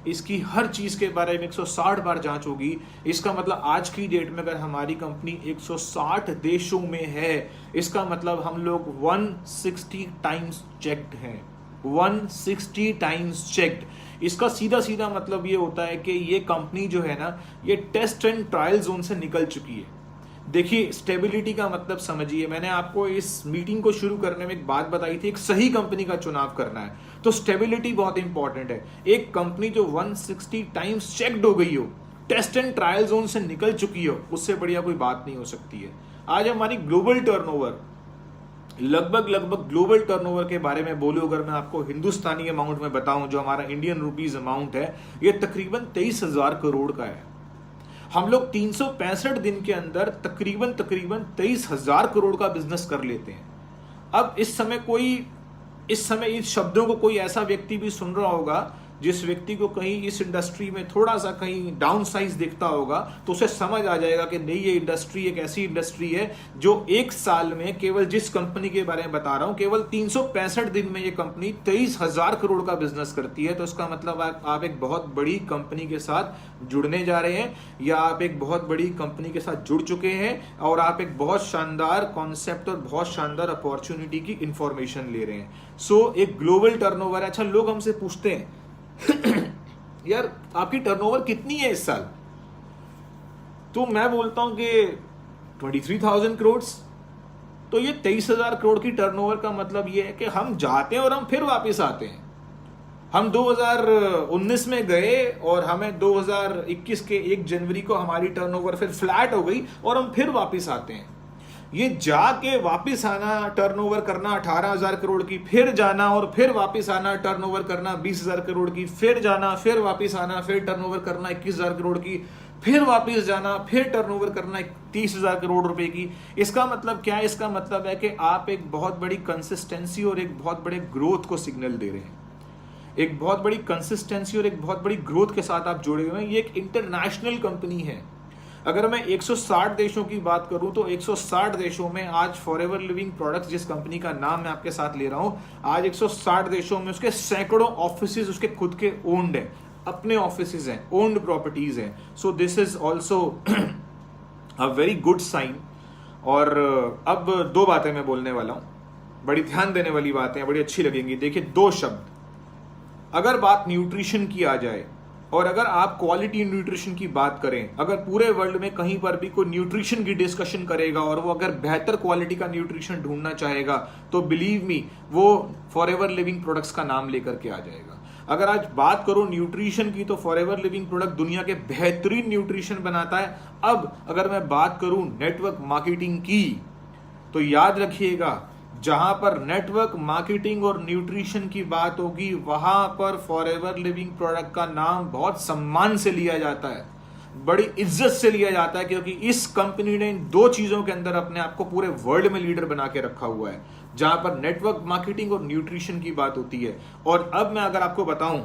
इसकी हर चीज़ के बारे में 160 बार जांच होगी। इसका मतलब आज की डेट में अगर हमारी कंपनी 160 देशों में है, इसका मतलब हम लोग 160 टाइम्स चेक्ड हैं। 160 टाइम्स चेक्ड। इसका सीधा सीधा मतलब ये होता है कि ये कंपनी जो है ना, ये टेस्ट एंड ट्रायल जोन से निकल चुकी है। देखिए, स्टेबिलिटी का मतलब समझिए। मैंने आपको इस मीटिंग को शुरू करने में एक बात बताई थी, एक सही कंपनी का चुनाव करना है तो स्टेबिलिटी बहुत इंपॉर्टेंट है। एक कंपनी जो 160 टाइम्स चेक्ड हो गई हो, टेस्ट एंड ट्रायल जोन से निकल चुकी हो, उससे बढ़िया कोई बात नहीं हो सकती है। आज हमारी ग्लोबल टर्नओवर, लगभग ग्लोबल टर्नओवर के बारे में बोलूं, अगर मैं आपको हिंदुस्तानी अमाउंट में बताऊं, जो हमारा इंडियन रुपीज अमाउंट है, ये तकरीबन 23,000 करोड़ का है। हम लोग 365 दिन के अंदर तकरीबन 23,000 करोड़ का बिजनेस कर लेते हैं। अब इस समय इस शब्दों को कोई ऐसा व्यक्ति भी सुन रहा होगा जिस व्यक्ति को कहीं इस इंडस्ट्री में थोड़ा सा कहीं डाउन साइज दिखता होगा, तो उसे समझ आ जाएगा कि नहीं, ये इंडस्ट्री एक ऐसी इंडस्ट्री है जो एक साल में, केवल जिस कंपनी के बारे में बता रहा हूं, केवल 365 दिन में ये कंपनी 23,000 करोड़ का बिजनेस करती है। तो इसका मतलब आप एक बहुत बड़ी कंपनी के साथ जुड़ने जा रहे हैं, या आप एक बहुत बड़ी कंपनी के साथ जुड़ चुके हैं और आप एक बहुत शानदार कॉन्सेप्ट और बहुत शानदार अपॉर्चुनिटी की इंफॉर्मेशन ले रहे हैं। सो एक ग्लोबल टर्नओवर। अच्छा, लोग हमसे पूछते हैं यार आपकी टर्नओवर कितनी है इस साल? तो मैं बोलता हूं कि 23,000 करोड़। तो ये 23,000 करोड़ की टर्नओवर का मतलब ये है कि हम जाते हैं और हम फिर वापस आते हैं। हम 2019 में गए और हमें 2021 के 1 जनवरी को हमारी टर्नओवर फिर फ्लैट हो गई और हम फिर वापस आते हैं। ये जाके वापस आना, टर्नओवर करना 18,000 करोड़ की, फिर जाना और फिर वापस आना, टर्नओवर करना 20,000 करोड़ की, फिर जाना, फिर वापस आना, फिर टर्नओवर करना 21,000 करोड़ की, फिर वापस जाना, फिर टर्नओवर करना 30,000 करोड़ रुपए की। इसका मतलब क्या है? इसका मतलब है कि आप एक बहुत बड़ी कंसिस्टेंसी और एक बहुत बड़े ग्रोथ को सिग्नल दे रहे हैं। एक बहुत बड़ी कंसिस्टेंसी और एक बहुत बड़ी ग्रोथ के साथ आप जुड़े हुए हैं। ये एक इंटरनेशनल कंपनी है। अगर मैं 160 देशों की बात करूं तो 160 देशों में आज फॉरएवर लिविंग प्रोडक्ट्स, जिस कंपनी का नाम मैं आपके साथ ले रहा हूं, आज 160 देशों में उसके सैकड़ों ऑफिसेज उसके खुद के ओन्ड हैं, अपने ऑफिसेज हैं, ओन्ड प्रॉपर्टीज हैं। So this is also a very good sign. और अब 2 बातें मैं बोलने वाला हूं, बड़ी ध्यान देने वाली बातें, बड़ी अच्छी लगेंगी। देखिए, 2 शब्द, अगर बात न्यूट्रिशन की आ जाए और अगर आप क्वालिटी न्यूट्रिशन की बात करें, अगर पूरे वर्ल्ड में कहीं पर भी कोई न्यूट्रिशन की डिस्कशन करेगा और वो अगर बेहतर क्वालिटी का न्यूट्रिशन ढूंढना चाहेगा, तो बिलीव मी, वो फॉरएवर लिविंग प्रोडक्ट्स का नाम लेकर के आ जाएगा। अगर आज बात करो न्यूट्रिशन की, तो फॉरएवर लिविंग प्रोडक्ट दुनिया के बेहतरीन न्यूट्रिशन बनाता है। अब अगर मैं बात करूं नेटवर्क मार्केटिंग की, तो याद रखिएगा, जहां पर नेटवर्क मार्केटिंग और न्यूट्रिशन की बात होगी, वहां पर फॉरएवर लिविंग प्रोडक्ट का नाम बहुत सम्मान से लिया जाता है, बड़ी इज्जत से लिया जाता है, क्योंकि इस कंपनी ने इन 2 चीजों के अंदर अपने आप को पूरे वर्ल्ड में लीडर बना के रखा हुआ है, जहां पर नेटवर्क मार्केटिंग और न्यूट्रिशन की बात होती है। और अब मैं अगर आपको बताऊं,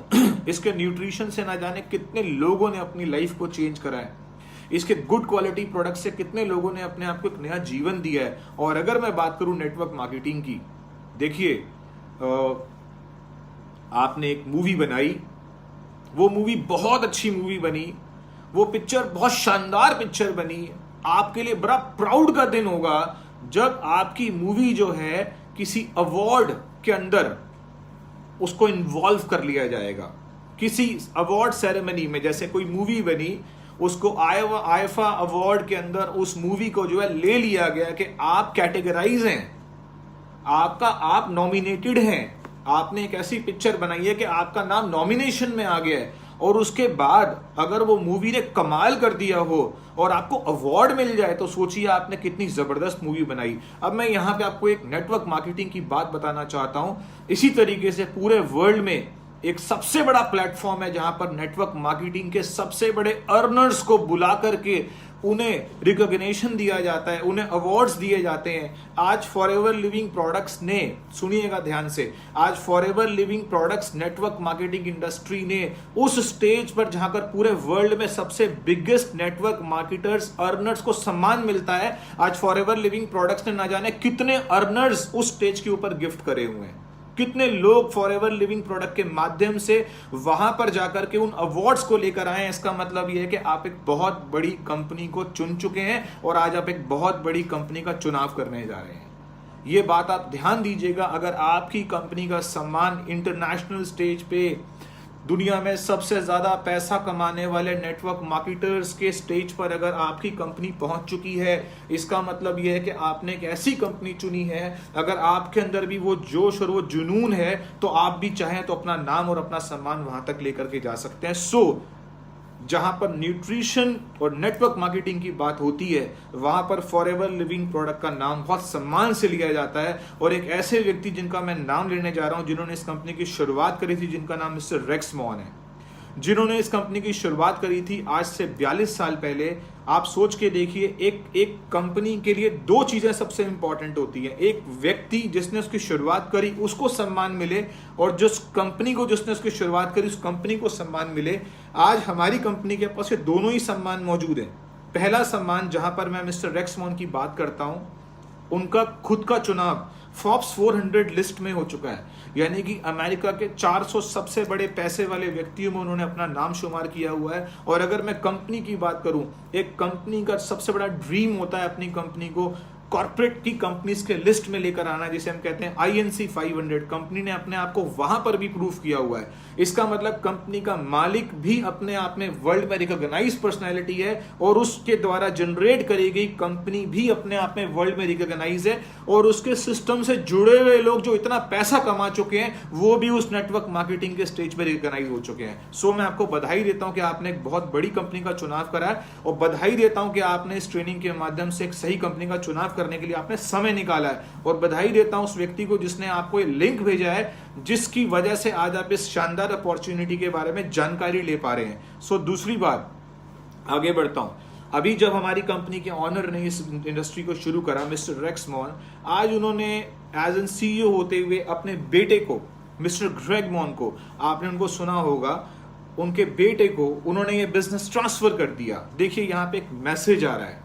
इसके न्यूट्रिशन से ना जाने कितने लोगों ने अपनी लाइफ को चेंज करा है, इसके गुड क्वालिटी प्रोडक्ट से कितने लोगों ने अपने आप को एक नया जीवन दिया है। और अगर मैं बात करूं नेटवर्क मार्केटिंग की, देखिए, आपने एक मूवी बनाई, वो मूवी बहुत अच्छी मूवी बनी, वो पिक्चर बहुत शानदार पिक्चर बनी। आपके लिए बड़ा प्राउड का दिन होगा जब आपकी मूवी जो है किसी अवार्ड के अंदर उसको इन्वॉल्व कर लिया जाएगा, किसी अवार्ड सेरेमनी में। जैसे कोई मूवी बनी, उसको आईफा अवार्ड के अंदर उस मूवी को जो है ले लिया गया कि आप कैटेगराइज हैं, आप नॉमिनेटेड हैं, आपने एक ऐसी पिक्चर बनाई है कि आपका नाम नॉमिनेशन में आ गया है, और उसके बाद अगर वो मूवी ने कमाल कर दिया हो और आपको अवार्ड मिल जाए, तो सोचिए आपने कितनी जबरदस्त मूवी बनाई। अब मैं यहां पे आपको एक नेटवर्क मार्केटिंग की बात बताना चाहता हूं। इसी तरीके से पूरे वर्ल्ड में एक सबसे बड़ा प्लेटफॉर्म है जहां पर नेटवर्क मार्केटिंग के सबसे बड़े अर्नर्स को बुला करके उन्हें रिकॉग्निशन दिया जाता है, उन्हें अवार्ड्स दिए जाते हैं। आज फॉरएवर लिविंग प्रोडक्ट्स ने, सुनिएगा ध्यान से, आज forever living products network marketing industry ने उस स्टेज पर जहां पर पूरे वर्ल्ड में सबसे बिगेस्ट नेटवर्क मार्केटर्स अर्नर्स को सम्मान मिलता है, आज फॉरएवर लिविंग प्रोडक्ट्स ने ना जाने कितने अर्नर्स उस स्टेज के ऊपर गिफ्ट करे हुए हैं। कितने लोग फॉरएवर लिविंग प्रोडक्ट के माध्यम से वहां पर जाकर के उन अवार्ड्स को लेकर आए हैं। इसका मतलब यह है कि आप एक बहुत बड़ी कंपनी को चुन चुके हैं और आज आप एक बहुत बड़ी कंपनी का चुनाव करने जा रहे हैं। ये बात आप ध्यान दीजिएगा। अगर आपकी कंपनी का सम्मान इंटरनेशनल स्टेज पे दुनिया में सबसे ज्यादा पैसा कमाने वाले नेटवर्क मार्केटर्स के स्टेज पर अगर आपकी कंपनी पहुंच चुकी है, इसका मतलब यह है कि आपने एक ऐसी कंपनी चुनी है, अगर आपके अंदर भी वो जोश और वो जुनून है तो आप भी चाहें तो अपना नाम और अपना सम्मान वहां तक लेकर के जा सकते हैं। सो जहां पर न्यूट्रिशन और नेटवर्क मार्केटिंग की बात होती है, वहां पर फॉरएवर लिविंग प्रोडक्ट का नाम बहुत सम्मान से लिया जाता है। और एक ऐसे व्यक्ति जिनका मैं नाम लेने जा रहा हूं, जिन्होंने इस कंपनी की शुरुआत करी थी, जिनका नाम मिस्टर रेक्स मॉन है, जिन्होंने इस कंपनी की शुरुआत करी थी आज से 42 साल पहले। आप सोच के देखिए, एक कंपनी के लिए दो चीजें सबसे इंपॉर्टेंट होती है। एक व्यक्ति जिसने उसकी शुरुआत करी उसको सम्मान मिले, और जिस कंपनी को जिसने उसकी शुरुआत करी उस कंपनी को सम्मान मिले। आज हमारी कंपनी के पास ये दोनों ही सम्मान मौजूद है। पहला सम्मान, जहां पर मैं मिस्टर रेक्स मॉन की बात करता हूं, उनका खुद का चुनाव फोर्ब्स 400 लिस्ट में हो चुका है, यानी कि अमेरिका के 400 सबसे बड़े पैसे वाले व्यक्तियों में उन्होंने अपना नाम शुमार किया हुआ है। और अगर मैं कंपनी की बात करूं, एक कंपनी का सबसे बड़ा ड्रीम होता है अपनी कंपनी को कॉर्पोरेट की कंपनीज के लिस्ट में लेकर आना, जिसे हम कहते हैं INC 500। कंपनी ने अपने आप को वहां पर भी प्रूव किया हुआ है। इसका मतलब कंपनी का मालिक भी अपने आप में वर्ल्ड में रिकॉग्नाइज्ड पर्सनैलिटी है, और उसके द्वारा जनरेट करी गई कंपनी भी अपने आप में वर्ल्ड में रिकॉग्नाइज है। और उसके सिस्टम से जुड़े हुए लोग जो इतना पैसा कमा चुके हैं, वो भी उस नेटवर्क मार्केटिंग के स्टेज पर रिकॉग्नाइज हो चुके हैं। सो मैं आपको बधाई देता हूं कि आपने एक बहुत बड़ी कंपनी का चुनाव करा है, और बधाई देता हूं कि आपने इस ट्रेनिंग के माध्यम से एक सही कंपनी का चुनाव करने के लिए आपने समय निकाला है। और बधाई देता हूं उस व्यक्ति को जिसने आपको ये लिंक भेजा है, जिसकी वजह से आज आप इस शानदार अपॉर्चुनिटी के बारे में जानकारी ले पा रहे हैं। सो दूसरी बात, आगे बढ़ता हूं। अभी जब हमारी कंपनी के ऑनर ने इस इंडस्ट्री को शुरू करा, मिस्टर रेक्स मॉन, आज उन्होंने एज एन CEO होते हुए अपने बेटे को, मिस्टर ग्रेग मॉन को, आपने उनको सुना होगा, उनके बेटे को उन्होंने ये बिजनेस ट्रांसफर कर दिया। देखिए यहां पे एक मैसेज आ रहा है।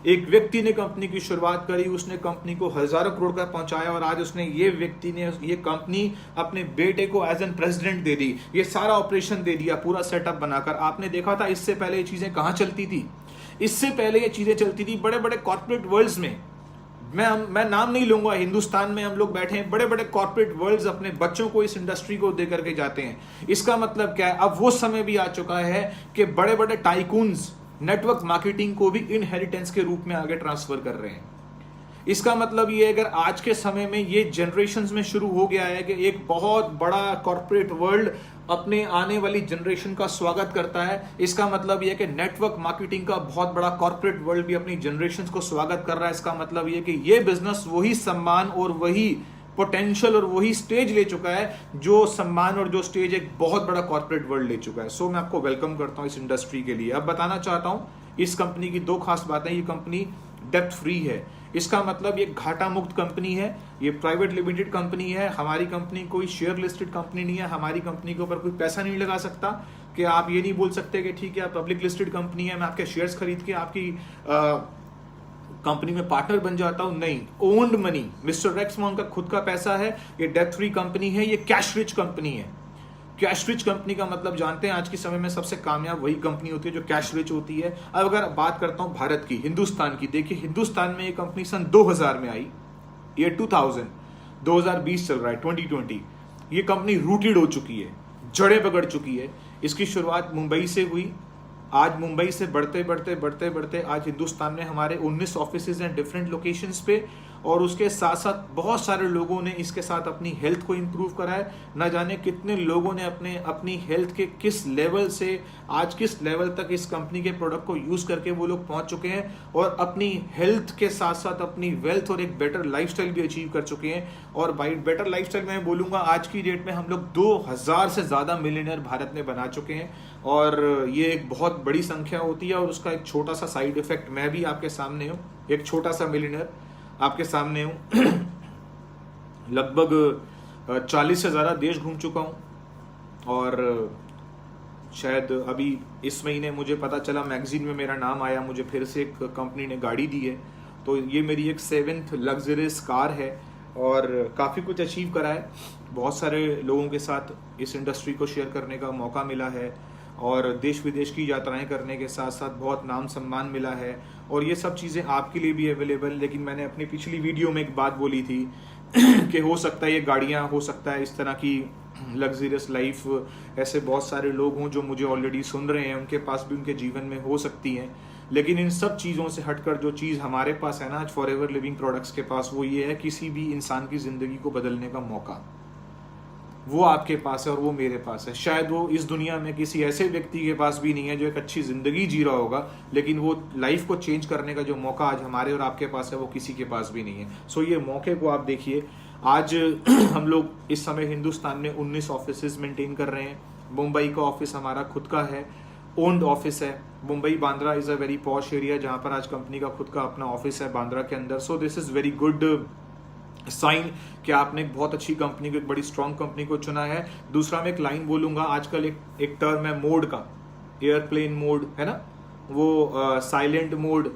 एक व्यक्ति ने कंपनी की शुरुआत करी, उसने कंपनी को हजारों करोड़ का पहुंचाया, और आज उसने, ये व्यक्ति ने ये कंपनी अपने बेटे को एज एन प्रेसिडेंट दे दी, ये सारा ऑपरेशन दे दिया, पूरा सेटअप बनाकर। आपने देखा था इससे पहले ये चीजें कहां चलती थी? इससे पहले ये चीजें चलती थी बड़े बड़े कॉर्पोरेट वर्ल्ड्स में। मैं नाम नहीं लूंगा, हिंदुस्तान में हम लोग बैठे हैं, बड़े बड़े कॉर्पोरेट वर्ल्ड्स अपने बच्चों को इस इंडस्ट्री को दे करके जाते हैं। इसका मतलब क्या है? अब वो समय भी आ चुका है कि बड़े बड़े टाइकून्स नेटवर्क मार्केटिंग को भी इनहेरिटेंस के रूप में आगे ट्रांसफर कर रहे हैं। इसका मतलब ये, अगर आज के समय में ये जनरेशन्स में शुरू हो गया है कि एक बहुत बड़ा कॉर्पोरेट वर्ल्ड अपने आने वाली जनरेशन का स्वागत करता है, इसका मतलब यह कि नेटवर्क मार्केटिंग का बहुत बड़ा कॉर्पोरेट वर्ल्ड भी अपनी जनरेशन को स्वागत कर रहा है। इसका मतलब यह कि ये बिजनेस वही सम्मान और वही पोटेंशियल और वही स्टेज ले चुका है जो सम्मान और जो स्टेज एक बहुत बड़ा कॉर्पोरेट वर्ल्ड ले चुका है। सो मैं आपको वेलकम करता हूं इस इंडस्ट्री के लिए। अब बताना चाहता हूं इस कंपनी की दो खास बातें। ये कंपनी डेब्ट फ्री है, इसका मतलब ये घाटा मुक्त कंपनी है, ये प्राइवेट लिमिटेड कंपनी है। हमारी कंपनी कोई शेयर लिस्टेड कंपनी नहीं है, हमारी कंपनी के ऊपर कोई पैसा नहीं लगा सकता कि आप ये नहीं बोल सकते कि ठीक है आप पब्लिक लिस्टेड कंपनी है, मैं आपके शेयर्स खरीद के आपकी कंपनी में पार्टनर बन जाता हूं। नहीं, ओन्ड मनी, मिस्टर रेक्स मॉन का खुद का पैसा है, ये डेब्ट फ्री कंपनी है, ये कैश रिच कंपनी है। कैश रिच कंपनी का मतलब जानते हैं, आज के समय में सबसे कामयाब वही कंपनी होती है जो कैश रिच होती है। अब अगर बात करता हूं भारत की, हिंदुस्तान की, देखिए हिंदुस्तान में ये कंपनी सन 2000 में आई, ये 2020 चल रहा है 2020। ये कंपनी रूटेड हो चुकी है, जड़ें पकड़ चुकी है। इसकी शुरुआत मुंबई से हुई, आज मुंबई से बढ़ते बढ़ते आज हिंदुस्तान में हमारे 19 ऑफिसेज हैं डिफरेंट लोकेशंस पे, और उसके साथ साथ बहुत सारे लोगों ने इसके साथ अपनी हेल्थ को इम्प्रूव करा है। ना जाने कितने लोगों ने अपनी हेल्थ के किस लेवल से आज किस लेवल तक इस कंपनी के प्रोडक्ट को यूज़ करके वो लोग पहुंच चुके हैं और अपनी हेल्थ के साथ साथ अपनी वेल्थ और एक बेटर लाइफस्टाइल भी अचीव कर चुके हैं। और बाई बेटर लाइफस्टाइल मैं बोलूँगा आज की डेट में हम लोग 2000 से ज़्यादा मिलियनर भारत में बना चुके हैं और ये एक बहुत बड़ी संख्या होती है। और उसका एक छोटा सा साइड इफेक्ट, मैं भी आपके सामने हूँ, एक छोटा सा मिलियनर आपके सामने हूँ। लगभग 40 से ज़्यादा देश घूम चुका हूँ और शायद अभी इस महीने मुझे पता चला, मैगजीन में मेरा नाम आया, मुझे फिर से एक कंपनी ने गाड़ी दी है। तो ये मेरी एक 7th लग्जरियस कार है और काफ़ी कुछ अचीव करा है। बहुत सारे लोगों के साथ इस इंडस्ट्री को शेयर करने का मौका मिला है और देश विदेश की यात्राएं करने के साथ साथ बहुत नाम सम्मान मिला है और ये सब चीज़ें आपके लिए भी अवेलेबल। लेकिन मैंने अपनी पिछली वीडियो में एक बात बोली थी कि हो सकता है ये गाड़ियाँ, हो सकता है इस तरह की लग्जरियस लाइफ ऐसे बहुत सारे लोग हों जो मुझे ऑलरेडी सुन रहे हैं, उनके पास भी उनके जीवन में हो सकती हैं। लेकिन इन सब चीज़ों से हटकर जो चीज़ हमारे पास है ना आज फॉरएवर लिविंग प्रोडक्ट्स के पास, वो ये है किसी भी इंसान की ज़िंदगी को बदलने का मौका वो आपके पास है और वो मेरे पास है। शायद वो इस दुनिया में किसी ऐसे व्यक्ति के पास भी नहीं है जो एक अच्छी ज़िंदगी जी रहा होगा, लेकिन वो लाइफ को चेंज करने का जो मौका आज हमारे और आपके पास है वो किसी के पास भी नहीं है। सो ये मौके को आप देखिए। आज हम लोग इस समय हिंदुस्तान में 19 ऑफिसेज मेंटेन कर रहे हैं। मुंबई का ऑफिस हमारा खुद का है, ओन्ड ऑफिस है। Mumbai Bandra is a very posh area जहाँ पर आज कंपनी का खुद का अपना ऑफिस है बांद्रा के अंदर। So this is very good sign कि आपने एक बहुत अच्छी कंपनी को, एक बड़ी स्ट्रॉन्ग कंपनी को चुना है। दूसरा मैं एक लाइन बोलूँगा, आजकल एक टर्म है मोड का, एयरप्लेन मोड है ना, वो साइलेंट मोड,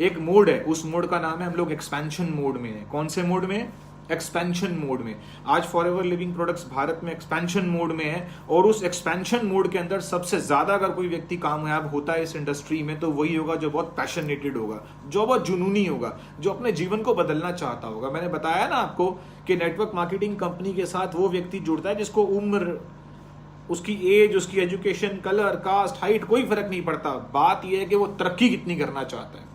एक मोड है, उस मोड का नाम है हम लोग एक्सपेंशन मोड में है। कौन से मोड में? एक्सपेंशन मोड में। आज फॉरएवर लिविंग प्रोडक्ट्स भारत में एक्सपेंशन मोड में है और उस एक्सपेंशन मोड के अंदर सबसे ज्यादा अगर कोई व्यक्ति कामयाब होता है इस इंडस्ट्री में तो वही होगा जो बहुत पैशनेटेड होगा, जो बहुत जुनूनी होगा, जो अपने जीवन को बदलना चाहता होगा। मैंने बताया ना आपको कि नेटवर्क मार्केटिंग कंपनी के साथ वो व्यक्ति जुड़ता है जिसको उम्र, उसकी एज, उसकी एजुकेशन, कलर, कास्ट, हाइट कोई फर्क नहीं पड़ता। बात यह है कि वो तरक्की कितनी करना चाहता है,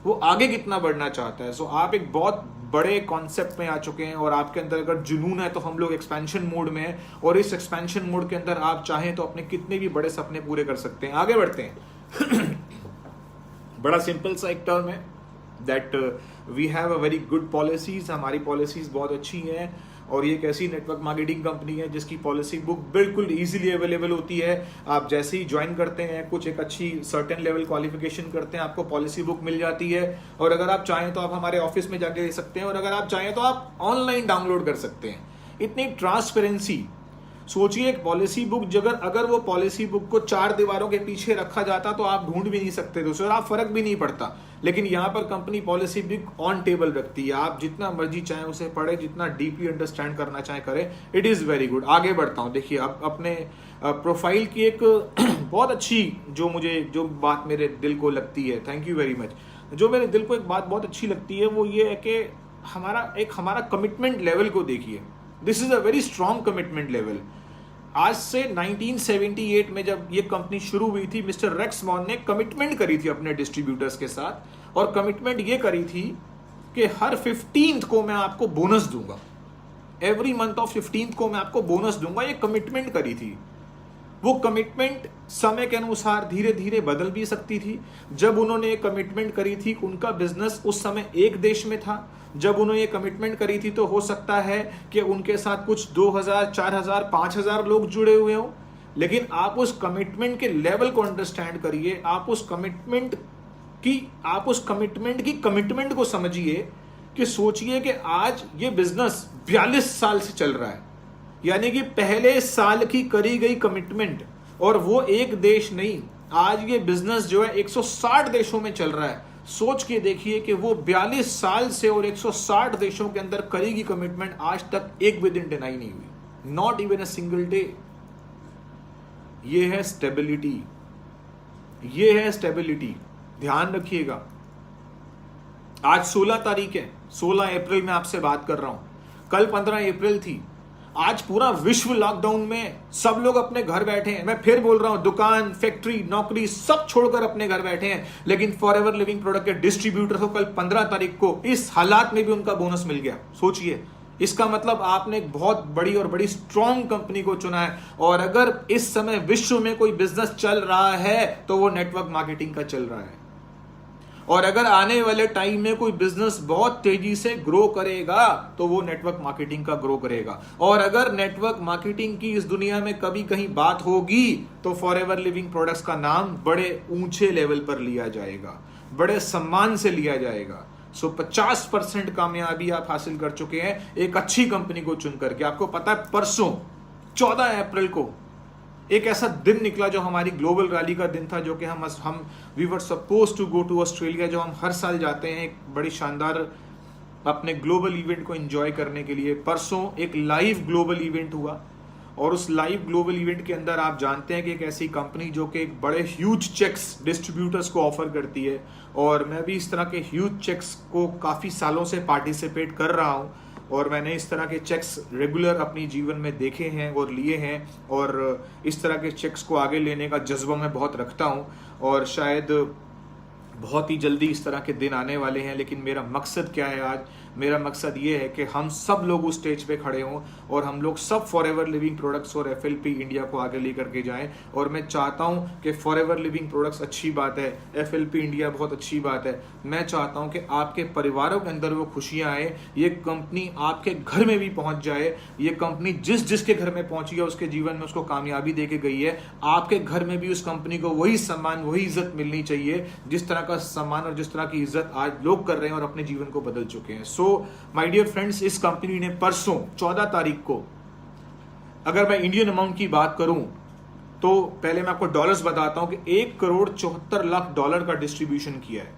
वो आगे कितना बढ़ना चाहता है। सो आप एक बहुत बड़े कॉन्सेप्ट में आ चुके हैं और आपके अंदर अगर जुनून है तो हम लोग एक्सपेंशन मोड में हैं और इस एक्सपेंशन मोड के अंदर आप चाहें तो अपने कितने भी बड़े सपने पूरे कर सकते हैं। आगे बढ़ते हैं। बड़ा सिंपल सा एक टर्म है that we have a very good policies. हमारी पॉलिसीज बहुत अच्छी हैं और ये एक ऐसी नेटवर्क मार्केटिंग कंपनी है जिसकी पॉलिसी बुक बिल्कुल इजीली अवेलेबल होती है। आप जैसे ही ज्वाइन करते हैं, कुछ एक अच्छी सर्टेन लेवल क्वालिफिकेशन करते हैं, आपको पॉलिसी बुक मिल जाती है और अगर आप चाहें तो आप हमारे ऑफिस में जाके ले सकते हैं और अगर आप चाहें तो आप ऑनलाइन डाउनलोड कर सकते हैं। इतनी ट्रांसपेरेंसी। सोचिए एक पॉलिसी बुक, अगर वो पॉलिसी बुक को 4 दीवारों के पीछे रखा जाता तो आप ढूंढ भी नहीं सकते थे उसे और आप फर्क भी नहीं पड़ता। लेकिन यहाँ पर company policy book on table रखती है, आप जितना मर्जी चाहें उसे पढ़े, जितना डीपली अंडरस्टैंड करना चाहें करें। It is very good. आगे बढ़ता हूँ। देखिए अब अपने प्रोफाइल की एक बहुत अच्छी जो बात मेरे दिल को लगती है, थैंक यू वेरी मच, जो मेरे दिल को एक बात बहुत अच्छी लगती है वो ये है कि हमारा कमिटमेंट लेवल को देखिए। This is a very strong commitment level. आज से 1978 में जब ये कंपनी शुरू हुई थी, मिस्टर रेक्स मॉन ने कमिटमेंट करी थी अपने डिस्ट्रीब्यूटर्स के साथ और कमिटमेंट ये करी थी कि हर 15th को मैं आपको बोनस दूंगा, एवरी मंथ ऑफ 15th को मैं आपको बोनस दूंगा। ये कमिटमेंट करी थी। वो कमिटमेंट समय के अनुसार धीरे धीरे बदल भी सकती थी। जब उन्होंने कमिटमेंट करी थी, उनका बिजनेस उस समय एक देश में था। जब उन्होंने ये कमिटमेंट करी थी तो हो सकता है कि उनके साथ कुछ 2000, 4000, 5000 लोग जुड़े हुए हों। लेकिन आप उस कमिटमेंट के लेवल को अंडरस्टैंड करिए, आप उस कमिटमेंट की कमिटमेंट को समझिए कि सोचिए कि आज ये बिजनेस 42 साल से चल रहा है, यानी कि पहले साल की करी गई कमिटमेंट, और वो एक देश नहीं, आज ये बिजनेस जो है 160 देशों में चल रहा है। सोच के देखिए कि वो 42 साल से और 160 देशों के अंदर करी गई कमिटमेंट आज तक एक भी दिन डिनाई नहीं हुई, not even a single day. ये है स्टेबिलिटी, ये है स्टेबिलिटी। ध्यान रखिएगा। आज 16 तारीख है, 16 अप्रैल में आपसे बात कर रहा हूं, कल 15 अप्रैल थी। आज पूरा विश्व लॉकडाउन में, सब लोग अपने घर बैठे हैं। मैं फिर बोल रहा हूं, दुकान, फैक्ट्री, नौकरी सब छोड़कर अपने घर बैठे हैं, लेकिन फॉरएवर लिविंग प्रोडक्ट के डिस्ट्रीब्यूटर को कल 15 तारीख को इस हालात में भी उनका बोनस मिल गया। सोचिए, इसका मतलब आपने एक बहुत बड़ी और बड़ी स्ट्रॉन्ग कंपनी को चुना है। और अगर इस समय विश्व में कोई बिजनेस चल रहा है तो वो नेटवर्क मार्केटिंग का चल रहा है। और अगर आने वाले टाइम में कोई बिजनेस बहुत तेजी से ग्रो करेगा तो वो नेटवर्क मार्केटिंग का ग्रो करेगा। और अगर नेटवर्क मार्केटिंग की इस दुनिया में कभी कहीं बात होगी तो फॉरएवर लिविंग प्रोडक्ट्स का नाम बड़े ऊंचे लेवल पर लिया जाएगा, बड़े सम्मान से लिया जाएगा। 50% कामयाबी आप हासिल कर चुके हैं एक अच्छी कंपनी को चुन करके। आपको पता है, परसों 14 अप्रैल को एक ऐसा दिन निकला जो हमारी ग्लोबल रैली का दिन था, जो कि हम we were suppose to go to Australia, जो हम हर साल जाते हैं एक बड़ी शानदार अपने ग्लोबल इवेंट को एंजॉय करने के लिए। परसों एक लाइव ग्लोबल इवेंट हुआ और उस लाइव ग्लोबल इवेंट के अंदर आप जानते हैं कि एक ऐसी कंपनी जो कि एक बड़े ह्यूज चेक्स डिस्ट्रीब्यूटर्स को ऑफर करती है, और मैं भी इस तरह के ह्यूज चेक्स को काफ़ी सालों से पार्टिसिपेट कर रहा हूँ, और मैंने इस तरह के चेक्स रेगुलर अपनी जीवन में देखे हैं और लिए हैं, और इस तरह के चेक्स को आगे लेने का जज्बा मैं बहुत रखता हूँ। और शायद बहुत ही जल्दी इस तरह के दिन आने वाले हैं। लेकिन मेरा मकसद क्या है आज? मेरा मकसद ये है कि हम सब लोग उस स्टेज पे खड़े हों और हम लोग सब फॉरएवर लिविंग प्रोडक्ट्स और एफएलपी इंडिया को आगे लेकर के जाएं। और मैं चाहता हूं कि फॉरएवर लिविंग प्रोडक्ट्स अच्छी बात है, एफएलपी इंडिया बहुत अच्छी बात है। मैं चाहता हूं कि आपके परिवारों के अंदर वो खुशियां आए, ये कंपनी आपके घर में भी पहुंच जाए। ये कंपनी जिसके घर में पहुंची है उसके जीवन में उसको कामयाबी दे के गई है, आपके घर में भी उस कंपनी को वही सम्मान, वही इज्जत मिलनी चाहिए जिस तरह का सम्मान और जिस तरह की इज्जत आज लोग कर रहे हैं और अपने जीवन को बदल चुके हैं। सो माय डियर फ्रेंड्स, इस कंपनी ने परसों 14 तारीख को, अगर मैं इंडियन अमाउंट की बात करूं तो पहले मैं आपको डॉलर्स बताता हूं कि 1,74,00,000 डॉलर का डिस्ट्रीब्यूशन किया है।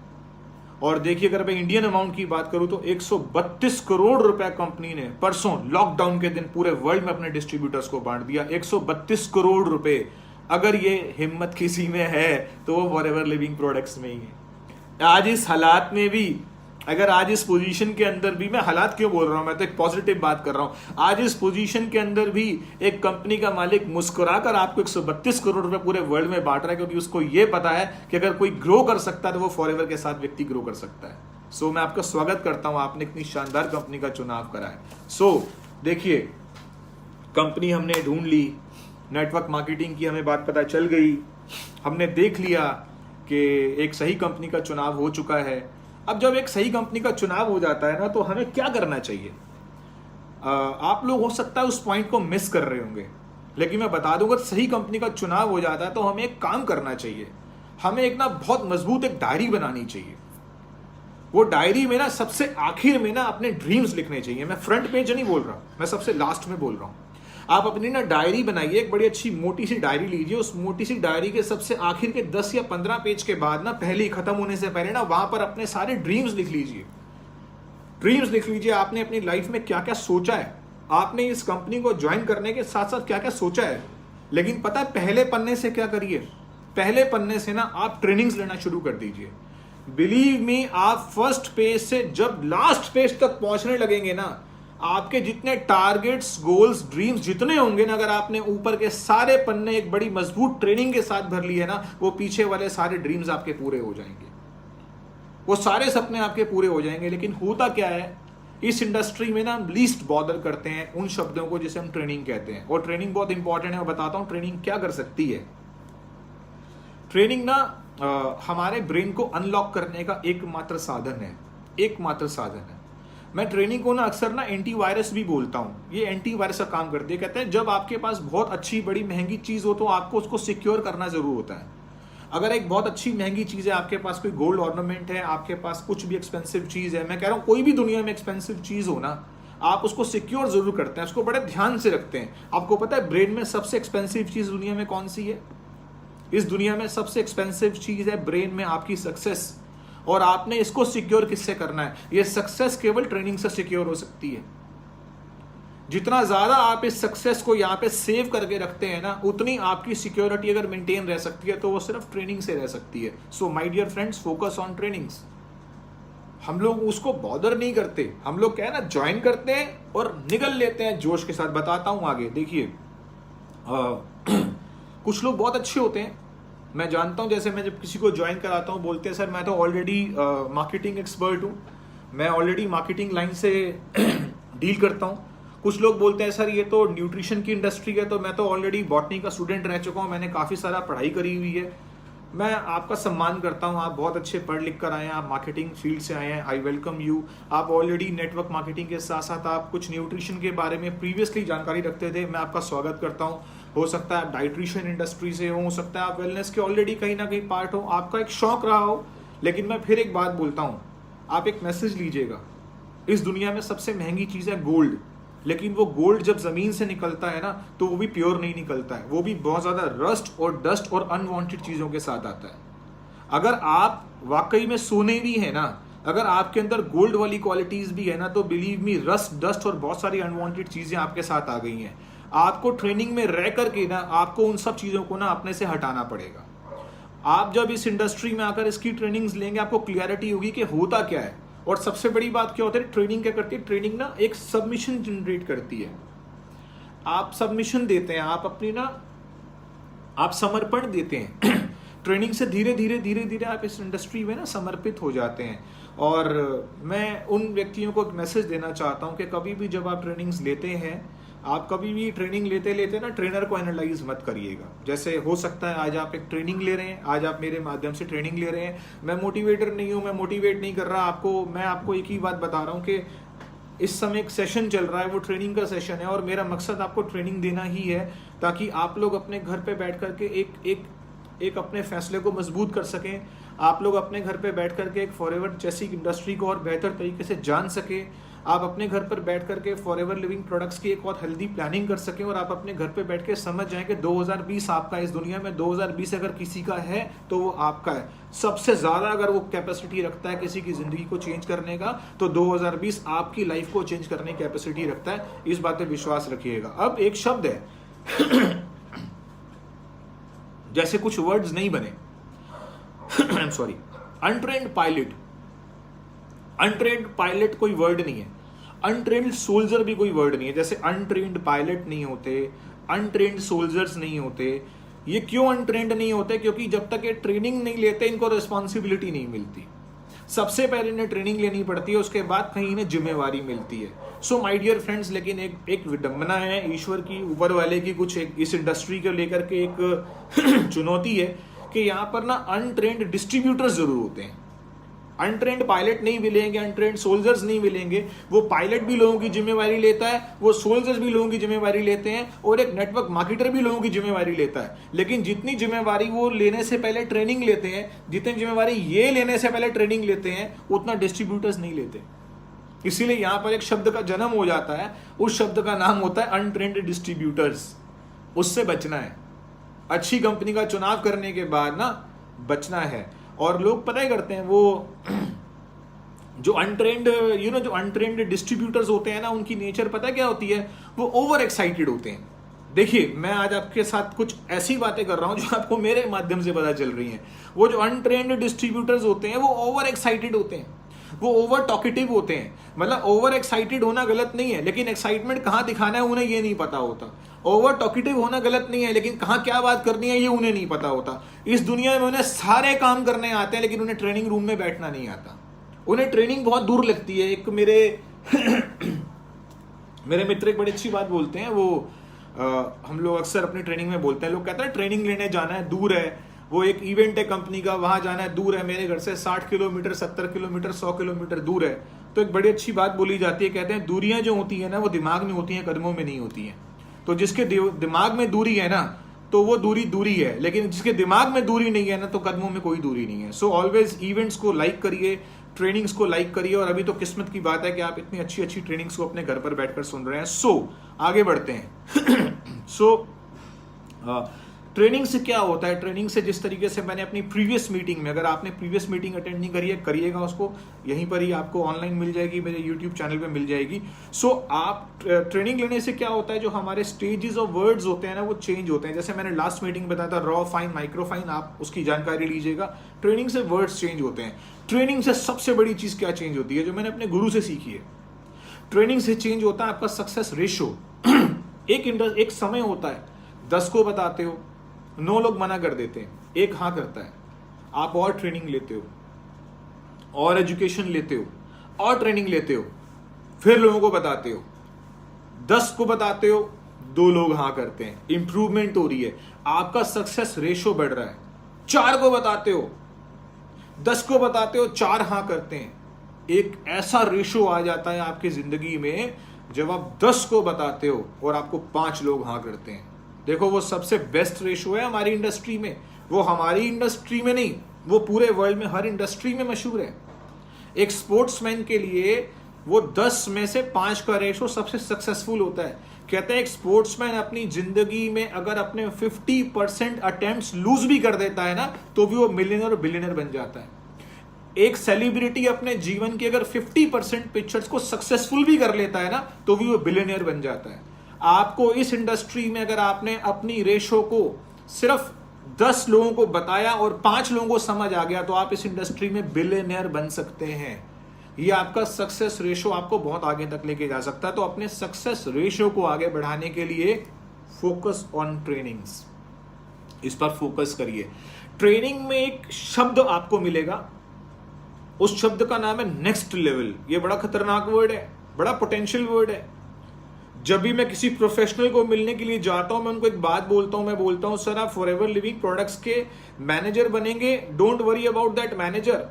और देखिए, अगर मैं इंडियन अमाउंट की बात करूं तो 132 करोड़ रुपए कंपनी ने परसों लॉकडाउन के दिन पूरे वर्ल्ड में अपने डिस्ट्रीब्यूटर्स को बांट दिया। 132 करोड़ रुपए। अगर ये हिम्मत किसी में है तो वो फॉरएवर लिविंग प्रोडक्ट्स में ही है। आज इस हालात में भी, अगर आज इस पोजीशन के अंदर भी, मैं हालात क्यों बोल रहा हूं, मैं तो एक पॉजिटिव बात कर रहा हूं। आज इस पोजीशन के अंदर भी एक कंपनी का मालिक मुस्कुराकर आपको 132 करोड़ रुपए पूरे वर्ल्ड में बांट रहा है, क्योंकि उसको यह पता है कि अगर कोई ग्रो कर सकता है तो वो फॉरएवर के साथ व्यक्ति ग्रो कर सकता है। सो मैं आपका स्वागत करता हूं, आपने इतनी शानदार कंपनी का चुनाव करा है। सो देखिए, कंपनी हमने ढूंढ ली, नेटवर्क मार्केटिंग की हमें बात पता चल गई, हमने देख लिया कि एक सही कंपनी का चुनाव हो चुका है। अब जब एक सही कंपनी का चुनाव हो जाता है ना, तो हमें क्या करना चाहिए? आप लोग हो सकता है उस पॉइंट को मिस कर रहे होंगे, लेकिन मैं बता दूंगा, सही कंपनी का चुनाव हो जाता है तो हमें एक काम करना चाहिए। हमें एक ना बहुत मजबूत एक डायरी बनानी चाहिए। वो डायरी में ना सबसे आखिर में ना अपने ड्रीम्स लिखने चाहिए। मैं फ्रंट पेज नहीं बोल रहा, मैं सबसे लास्ट में बोल रहा हूं। आप अपनी ना डायरी बनाइए, एक बड़ी अच्छी मोटी सी डायरी लीजिए। उस मोटी सी डायरी के सबसे आखिर के 10 या 15 पेज के बाद ना, पहले खत्म होने से पहले ना, वहां पर अपने सारे ड्रीम्स लिख लीजिए। ड्रीम्स लिख लीजिए, आपने अपनी लाइफ में क्या क्या सोचा है, आपने इस कंपनी को ज्वाइन करने के साथ साथ क्या क्या सोचा है। लेकिन पता है, पहले पन्ने से क्या करिए? पहले पन्ने से ना आप ट्रेनिंग्स लेना शुरू कर दीजिए। बिलीव मी, आप फर्स्ट पेज से जब लास्ट पेज तक पहुंचने लगेंगे ना, आपके जितने टारगेट्स, गोल्स, ड्रीम्स जितने होंगे ना, अगर आपने ऊपर के सारे पन्ने एक बड़ी मजबूत ट्रेनिंग के साथ भर लिए ना, वो पीछे वाले सारे ड्रीम्स आपके पूरे हो जाएंगे, वो सारे सपने आपके पूरे हो जाएंगे। लेकिन होता क्या है, इस इंडस्ट्री में ना लीस्ट बॉदर करते हैं उन शब्दों को जिसे हम ट्रेनिंग कहते हैं। और ट्रेनिंग बहुत इंपॉर्टेंट है। मैं बताता हूं ट्रेनिंग क्या कर सकती है। ट्रेनिंग ना हमारे ब्रेन को अनलॉक करने का एकमात्र साधन है, एकमात्र साधन है। मैं ट्रेनिंग को ना अक्सर ना एंटीवायरस भी बोलता हूं। ये एंटीवायरस का काम करती है। कहते हैं जब आपके पास बहुत अच्छी बड़ी महंगी चीज हो तो आपको उसको सिक्योर करना जरूर होता है। अगर एक बहुत अच्छी महंगी चीज है, आपके पास कोई गोल्ड ऑर्नामेंट है, आपके पास कुछ भी एक्सपेंसिव चीज है, मैं कह रहा हूं कोई भी दुनिया में एक्सपेंसिव चीज हो ना, आप उसको सिक्योर जरूर करते हैं, उसको बड़े ध्यान से रखते हैं। आपको पता है ब्रेन में सबसे एक्सपेंसिव चीज दुनिया में कौन सी है? इस दुनिया में सबसे एक्सपेंसिव चीज है ब्रेन में आपकी सक्सेस। और आपने इसको सिक्योर किससे करना है? ये सक्सेस केवल ट्रेनिंग से सिक्योर हो सकती है। जितना ज्यादा आप इस सक्सेस को यहाँ पे सेव करके रखते हैं ना, उतनी आपकी सिक्योरिटी अगर मेंटेन रह सकती है तो वो सिर्फ ट्रेनिंग से रह सकती है। So my dear friends, focus on trainings. हम लोग उसको बॉदर नहीं करते, हम लोग क्या है ना ज्वाइन करते हैं और निकल लेते हैं जोश के साथ। बताता हूं आगे, देखिए कुछ लोग बहुत अच्छे होते हैं, मैं जानता हूं, जैसे मैं जब किसी को ज्वाइन कराता हूं बोलते हैं सर मैं तो ऑलरेडी मार्केटिंग एक्सपर्ट हूं, मैं ऑलरेडी मार्केटिंग लाइन से डील करता हूं। कुछ लोग बोलते हैं सर ये तो न्यूट्रिशन की इंडस्ट्री है, तो मैं तो ऑलरेडी बॉटनी का स्टूडेंट रह चुका हूं, मैंने काफ़ी सारा पढ़ाई करी हुई है। मैं आपका सम्मान करता हूं, आप बहुत अच्छे पढ़ लिख कर आए हैं, आप मार्केटिंग फील्ड से आए हैं, आई वेलकम यू। आप ऑलरेडी नेटवर्क मार्केटिंग के साथ साथ आप कुछ न्यूट्रिशन के बारे में प्रीवियसली जानकारी रखते थे, मैं आपका स्वागत करता हूं। हो सकता है आप डाइट्रिशियन इंडस्ट्री से हो सकता है आप वेलनेस के ऑलरेडी कहीं ना कहीं पार्ट हो, आपका एक शौक रहा हो। लेकिन मैं फिर एक बात बोलता हूँ, आप एक मैसेज लीजिएगा, इस दुनिया में सबसे महंगी चीज़ है गोल्ड, लेकिन वो गोल्ड जब जमीन से निकलता है ना तो वो भी प्योर नहीं निकलता है, वो भी बहुत ज्यादा रस्ट और डस्ट और अनवांटेड चीजों के साथ आता है। अगर आप वाकई में सोने भी है ना, अगर आपके अंदर गोल्ड वाली क्वालिटीज भी है ना, तो बिलीव मी रस्ट डस्ट और बहुत सारी अनवांटेड चीजें आपके साथ आ गई हैं। आपको ट्रेनिंग में रह करके ना आपको उन सब चीजों को ना अपने से हटाना पड़ेगा। आप जब इस इंडस्ट्री में आकर इसकी ट्रेनिंग्स लेंगे आपको क्लियरिटी होगी कि होता क्या है। और सबसे बड़ी बात क्या होती है, ट्रेनिंग क्या करती है, ट्रेनिंग ना एक सबमिशन जनरेट करती है। आप सबमिशन देते हैं, आप अपनी ना आप समर्पण देते हैं ट्रेनिंग से धीरे धीरे धीरे धीरे आप इस इंडस्ट्री में ना समर्पित हो जाते हैं। और मैं उन व्यक्तियों को एक मैसेज देना चाहता हूं कि कभी भी जब आप ट्रेनिंग्स लेते हैं, आप कभी भी ट्रेनिंग लेते लेते ना ट्रेनर को एनालाइज मत करिएगा। जैसे हो सकता है आज आप एक ट्रेनिंग ले रहे हैं, आज आप मेरे माध्यम से ट्रेनिंग ले रहे हैं, मैं मोटिवेटर नहीं हूं, मैं मोटिवेट नहीं कर रहा आपको, मैं आपको एक ही बात बता रहा हूं कि इस समय एक सेशन चल रहा है, वो ट्रेनिंग का सेशन है और मेरा मकसद आपको ट्रेनिंग देना ही है ताकि आप लोग अपने घर पे बैठ करके एक अपने फैसले को मजबूत कर सकें। आप लोग अपने घर पे बैठ करके एक फॉरएवर जैसी इंडस्ट्री को और बेहतर तरीके से जान सके। आप अपने घर पर बैठ करके फॉरएवर लिविंग प्रोडक्ट्स की एक और हेल्दी प्लानिंग कर सकें और आप अपने घर पे बैठ के समझ जाएं कि 2020 आपका, इस दुनिया में 2020 अगर किसी का है तो वो आपका है। सबसे ज्यादा अगर वो कैपेसिटी रखता है किसी की जिंदगी को चेंज करने का तो 2020 आपकी लाइफ को चेंज करने की कैपेसिटी रखता है, इस बात पे विश्वास रखिएगा। अब एक शब्द है जैसे कुछ वर्ड्स नहीं बने I am sorry, untrained pilot. Untrained pilot कोई वर्ड नहीं है, अनट्रेन्ड सोल्जर भी कोई वर्ड नहीं है। जैसे अनट्रेन्ड पायलट नहीं होते, अनट्रेन्ड सोल्जर्स नहीं होते। ये क्यों अनट्रेन्ड नहीं होते? क्योंकि जब तक ये ट्रेनिंग नहीं लेते इनको रिस्पॉन्सिबिलिटी नहीं मिलती। सबसे पहले इन्हें ट्रेनिंग लेनी पड़ती है, उसके बाद कहीं इन्हें जिम्मेवारी मिलती है। सो माय डियर फ्रेंड्स, लेकिन एक विडंबना है ईश्वर की, ऊपर वाले की कुछ इस इंडस्ट्री को लेकर के एक चुनौती है कि यहाँ पर ना अनट्रेन्ड डिस्ट्रीब्यूटर्स जरूर होते हैं। अनट्रेन्ड पायलट नहीं मिलेंगे, अनट्रेन्ड सोल्जर्स नहीं मिलेंगे। वो पायलट भी लोगों की जिम्मेवारी लेता है, वो सोल्जर्स भी लोगों की जिम्मेवारी लेते हैं और एक नेटवर्क मार्केटर भी लोगों की जिम्मेवारी लेता है। लेकिन जितनी जिम्मेवारी वो लेने से पहले ट्रेनिंग लेते हैं, जितनी जिम्मेवारी ये लेने से पहले ट्रेनिंग लेते हैं, उतना डिस्ट्रीब्यूटर्स नहीं लेते। इसीलिए यहां पर एक शब्द का जन्म हो जाता है, उस शब्द का नाम होता है अनट्रेन्ड डिस्ट्रीब्यूटर्स। उससे बचना है, अच्छी कंपनी का चुनाव करने के बाद ना बचना है। और लोग पता ही करते हैं, वो जो अनट्रेन्ड जो अनट्रेन्ड डिस्ट्रीब्यूटर्स होते हैं ना, उनकी नेचर पता क्या होती है, वो ओवर एक्साइटेड होते हैं। देखिए, मैं आज आपके साथ कुछ ऐसी बातें कर रहा हूं जो आपको मेरे माध्यम से पता चल रही हैं। वो जो अनट्रेन्ड डिस्ट्रीब्यूटर्स होते हैं वो ओवर एक्साइटेड होते हैं, वो ओवर टॉकेटिव होते हैं। मतलब ओवर एक्साइटेड होना गलत नहीं है, लेकिन एक्साइटमेंट कहाँ दिखाना है उन्हें ये नहीं पता होता। ओवर टॉकेटिव होना गलत नहीं है, लेकिन कहाँ क्या बात करनी है ये उन्हें नहीं पता होता। इस दुनिया में उन्हें सारे काम करने आते हैं, लेकिन उन्हें ट्रेनिंग रूम में बैठना नहीं आता। उन्हें ट्रेनिंग बहुत दूर लगती है। एक मेरे मित्र एक बड़ी अच्छी बात बोलते हैं, वो हम लोग अक्सर अपनी ट्रेनिंग में बोलते हैं। लोग कहते हैं ट्रेनिंग लेने जाना है, दूर है, वो एक इवेंट है कंपनी का, वहां जाना है, दूर है, मेरे घर से 60 किलोमीटर 70 किलोमीटर 100 किलोमीटर दूर है। तो एक बड़ी अच्छी बात बोली जाती है, कहते हैं दूरियां जो होती है ना वो दिमाग में होती हैं, कदमों में नहीं होती हैं। तो जिसके दिमाग में दूरी है ना तो वो दूरी है, लेकिन जिसके दिमाग में दूरी नहीं है ना तो कदमों में कोई दूरी नहीं है। सो ऑलवेज इवेंट्स को लाइक करिए, ट्रेनिंग्स को लाइक करिए। और अभी तो किस्मत की बात है कि आप इतनी अच्छी अच्छी ट्रेनिंग्स को अपने घर पर बैठकर सुन रहे हैं। सो आगे बढ़ते हैं। ट्रेनिंग से क्या होता है, ट्रेनिंग से जिस तरीके से मैंने अपनी प्रीवियस मीटिंग में, अगर आपने प्रीवियस मीटिंग अटेंड नहीं करी है करिएगा उसको, यहीं पर ही आपको ऑनलाइन मिल जाएगी, मेरे यूट्यूब चैनल पे मिल जाएगी। सो आप ट्रेनिंग लेने से क्या होता है, जो हमारे स्टेजेस ऑफ वर्ड्स होते हैं ना वो चेंज होते हैं। जैसे मैंने लास्ट मीटिंग बताया था रॉ फाइन माइक्रो फाइन, आप उसकी जानकारी लीजिएगा। ट्रेनिंग से वर्ड्स चेंज होते हैं। ट्रेनिंग से सबसे बड़ी चीज क्या चेंज होती है, जो मैंने अपने गुरु से सीखी है, ट्रेनिंग से चेंज होता है आपका सक्सेस रेशो। एक समय होता है 10 को बताते हो, 9 लोग मना कर देते हैं, 1 हाँ करता है। आप और ट्रेनिंग लेते हो, और एजुकेशन लेते हो, और ट्रेनिंग लेते हो, फिर लोगों को बताते हो। 10 को बताते हो, 2 लोग हाँ करते हैं, इंप्रूवमेंट हो रही है, आपका सक्सेस रेशो बढ़ रहा है। 4 को बताते हो, 10 को बताते हो, 4 हाँ करते हैं। एक ऐसा रेशो आ जाता है आपकी जिंदगी में जब आप 10 को बताते हो और आपको 5 लोग हाँ करते हैं। देखो वो सबसे बेस्ट रेशो है हमारी इंडस्ट्री में। वो हमारी इंडस्ट्री में नहीं, वो पूरे वर्ल्ड में हर इंडस्ट्री में मशहूर है। एक स्पोर्ट्समैन के लिए वो 10 में से 5 का रेशो सबसे सक्सेसफुल होता है। कहते हैं एक स्पोर्ट्समैन अपनी जिंदगी में अगर अपने 50% अटेम्प्ट्स लूज भी कर देता है ना, तो भी वो मिलियनर और बिलियनर बन जाता है। एक सेलिब्रिटी अपने जीवन की अगर 50% पिक्चर्स को सक्सेसफुल भी कर लेता है ना, तो भी वो बिलियनर बन जाता है। आपको इस इंडस्ट्री में अगर आपने अपनी रेशो को सिर्फ 10 लोगों को बताया और 5 लोगों को समझ आ गया, तो आप इस इंडस्ट्री में बिलियनर बन सकते हैं। ये आपका सक्सेस रेशो आपको बहुत आगे तक लेके जा सकता है। तो अपने सक्सेस रेशो को आगे बढ़ाने के लिए फोकस ऑन ट्रेनिंग्स, इस पर फोकस करिए। ट्रेनिंग में एक शब्द आपको मिलेगा, उस शब्द का नाम है नेक्स्ट लेवल। ये बड़ा खतरनाक वर्ड है, बड़ा पोटेंशियल वर्ड है। जब भी मैं किसी प्रोफेशनल को मिलने के लिए जाता हूं, मैं उनको एक बात बोलता हूं, मैं बोलता हूं सर आप फॉरएवर लिविंग प्रोडक्ट्स के मैनेजर बनेंगे, don't worry about that manager.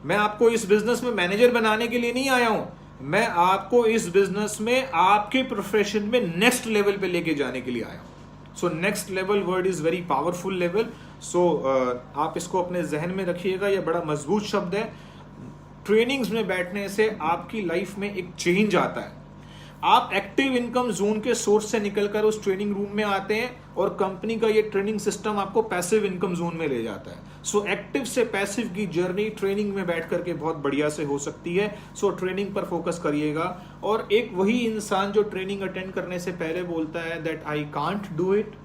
मैं आपको इस बिजनेस में मैनेजर बनाने के लिए नहीं आया हूं, मैं आपको इस बिजनेस में आपके प्रोफेशन में नेक्स्ट लेवल पे लेके जाने के लिए आया हूं। So next level word is very powerful level. So आप इसको अपने जहन में रखिएगा, यह बड़ा मजबूत शब्द है। ट्रेनिंग्स में बैठने से आपकी लाइफ में एक चेंज आता है। आप एक्टिव इनकम जोन के सोर्स से निकलकर उस ट्रेनिंग रूम में आते हैं और कंपनी का ये ट्रेनिंग सिस्टम आपको पैसिव इनकम जोन में ले जाता है। सो एक्टिव से पैसिव की जर्नी ट्रेनिंग में बैठ करके बहुत बढ़िया से हो सकती है। सो ट्रेनिंग पर फोकस करिएगा। और एक वही इंसान जो ट्रेनिंग अटेंड करने से पहले बोलता है that I can't do it,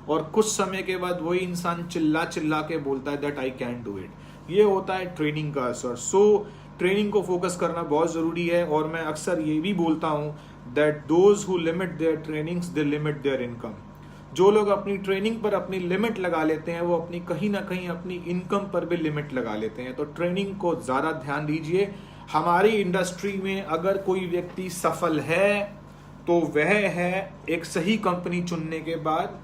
और कुछ समय के बाद वही इंसान चिल्ला चिल्ला के बोलता है that I can do it, ये होता है ट्रेनिंग का असर। सो ट्रेनिंग को फोकस करना बहुत जरूरी है। और मैं अक्सर ये भी बोलता हूं that those who limit their trainings they limit their income। जो लोग अपनी ट्रेनिंग पर अपनी लिमिट लगा लेते हैं, वो अपनी कहीं ना कहीं अपनी इनकम पर भी लिमिट लगा लेते हैं। तो ट्रेनिंग को ज़्यादा ध्यान दीजिए। हमारी इंडस्ट्री में अगर कोई व्यक्ति सफल है तो वह है एक सही कंपनी चुनने के बाद।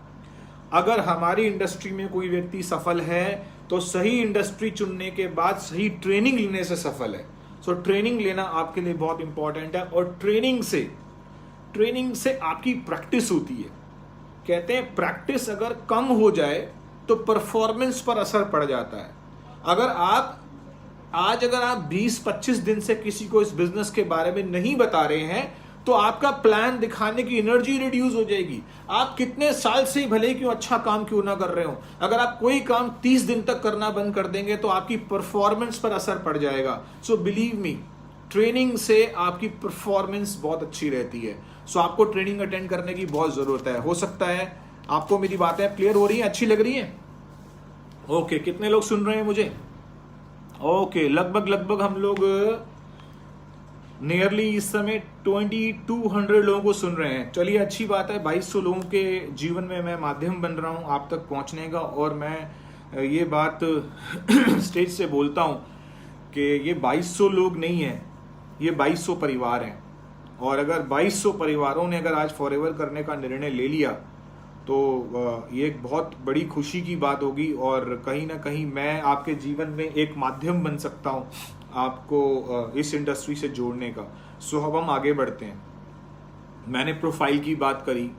अगर हमारी इंडस्ट्री में कोई व्यक्ति सफल है तो सही इंडस्ट्री चुनने के बाद सही ट्रेनिंग लेने से सफल है। सो ट्रेनिंग लेना आपके लिए बहुत इंपॉर्टेंट है। और ट्रेनिंग से आपकी प्रैक्टिस होती है। कहते हैं प्रैक्टिस अगर कम हो जाए तो परफॉर्मेंस पर असर पड़ जाता है। अगर आप 20-25 दिन से किसी को इस बिजनेस के बारे में नहीं बता रहे हैं, तो आपका प्लान दिखाने की एनर्जी रिड्यूस हो जाएगी। आप कितने साल से भले क्यों अच्छा काम क्यों ना कर रहे हो, अगर आप कोई काम 30 दिन तक करना बंद कर देंगे तो आपकी परफॉर्मेंस पर असर पड़ जाएगा। सो बिलीव मी, ट्रेनिंग से आपकी परफॉर्मेंस बहुत अच्छी रहती है। सो आपको ट्रेनिंग अटेंड करने की बहुत जरूरत है। हो सकता है आपको मेरी बातें क्लियर हो रही हैं, अच्छी लग रही हैं? ओके, कितने लोग सुन रहे हैं मुझे? ओके, लगभग हम लोग नियरली इस समय 2200 लोगों को सुन रहे हैं। चलिए अच्छी बात है। 2200 लोगों के जीवन में मैं माध्यम बन रहा हूं आप तक पहुंचने का। और मैं ये बात स्टेज से बोलता हूं कि ये 2200 लोग नहीं है, ये 2200 परिवार हैं। और अगर 2200 परिवारों ने अगर आज फॉरएवर करने का निर्णय ले लिया तो ये एक बहुत बड़ी खुशी की बात होगी। और कहीं ना कहीं मैं आपके जीवन में एक माध्यम बन सकता हूं आपको इस इंडस्ट्री से जोड़ने का। सो अब हम आगे बढ़ते हैं। मैंने प्रोफाइल की बात करी,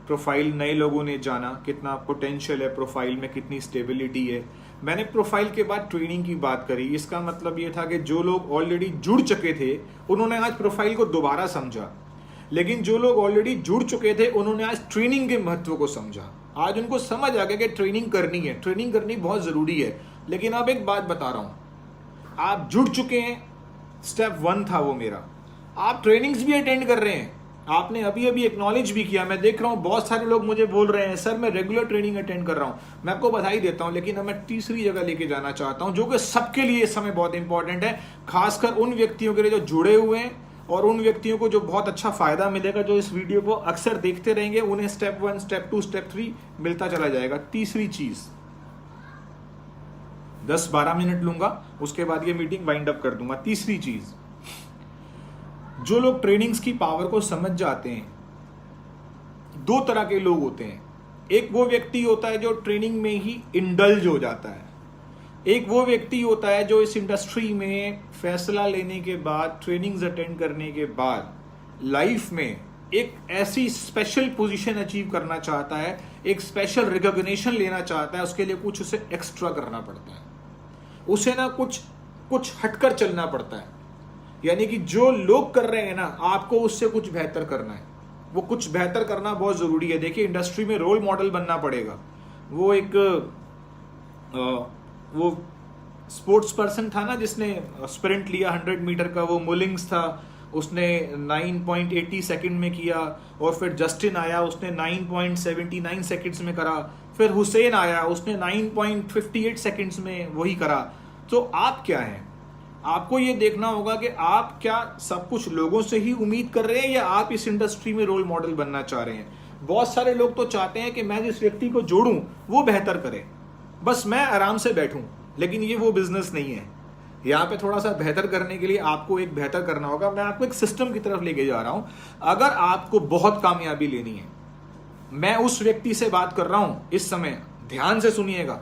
प्रोफाइल नए लोगों ने जाना, कितना पोटेंशियल है प्रोफाइल में, कितनी स्टेबिलिटी है। मैंने प्रोफाइल के बाद ट्रेनिंग की बात करी। इसका मतलब ये था कि जो लोग ऑलरेडी जुड़ चुके थे उन्होंने आज प्रोफाइल को दोबारा समझा, लेकिन जो लोग ऑलरेडी जुड़ चुके थे उन्होंने आज ट्रेनिंग के महत्व को समझा। आज उनको समझ आ गया कि ट्रेनिंग करनी है, ट्रेनिंग करनी बहुत ज़रूरी है। लेकिन अब एक बात बता रहा हूँ, आप जुड़ चुके हैं, स्टेप 1 था वो मेरा, आप ट्रेनिंग्स भी अटेंड कर रहे हैं, आपने अभी अभी एक्नॉलेज भी किया। मैं देख रहा हूँ बहुत सारे लोग मुझे बोल रहे हैं सर मैं रेगुलर ट्रेनिंग अटेंड कर रहा हूँ, मैं आपको बधाई देता हूँ। लेकिन अब मैं तीसरी जगह लेके जाना चाहता हूँ जो कि सबके लिए इस समय बहुत इंपॉर्टेंट है, खासकर उन व्यक्तियों के लिए जो जुड़े हुए हैं और उन व्यक्तियों को जो बहुत अच्छा फायदा मिलेगा, जो इस वीडियो को अक्सर देखते रहेंगे, उन्हें स्टेप 1, स्टेप 2, स्टेप 3 मिलता चला जाएगा। तीसरी चीज, 10-12 मिनट लूंगा, उसके बाद ये मीटिंग वाइंड अप कर दूंगा। तीसरी चीज, जो लोग ट्रेनिंग्स की पावर को समझ जाते हैं, 2 तरह के लोग होते हैं। एक वो व्यक्ति होता है जो ट्रेनिंग में ही इंडल्ज हो जाता है, एक वो व्यक्ति होता है जो इस इंडस्ट्री में फैसला लेने के बाद, ट्रेनिंग्स अटेंड करने के बाद लाइफ में एक ऐसी स्पेशल पोजीशन अचीव करना चाहता है, एक स्पेशल रिकॉग्निशन लेना चाहता है। उसके लिए कुछ उसे एक्स्ट्रा करना पड़ता है, उसे ना कुछ हटकर चलना पड़ता है। यानी कि जो लोग कर रहे हैं ना, आपको उससे कुछ बेहतर करना है, वो कुछ बेहतर करना बहुत जरूरी है। देखिए इंडस्ट्री में रोल मॉडल बनना पड़ेगा। वो एक वो स्पोर्ट्स पर्सन था ना जिसने स्प्रिंट लिया 100 मीटर का, वो मुलिंग्स था, उसने 9.80 सेकंड में किया। और फिर जस्टिन आया, उसने 9.79 सेकंड्स में करा। फिर हुसैन आया, उसने 9.58 सेकंड्स में वही करा। तो आप क्या हैं, आपको ये देखना होगा कि आप क्या सब कुछ लोगों से ही उम्मीद कर रहे हैं या आप इस इंडस्ट्री में रोल मॉडल बनना चाह रहे हैं। बहुत सारे लोग तो चाहते हैं कि मैं जिस व्यक्ति को जोड़ूं वो बेहतर करे, बस मैं आराम से बैठूं। लेकिन ये वो बिजनेस नहीं है। यहाँ पे थोड़ा सा बेहतर करने के लिए आपको एक बेहतर करना होगा। मैं आपको एक सिस्टम की तरफ लेके जा रहा हूं। अगर आपको बहुत कामयाबी लेनी है, मैं उस व्यक्ति से बात कर रहा हूं इस समय, ध्यान से सुनिएगा,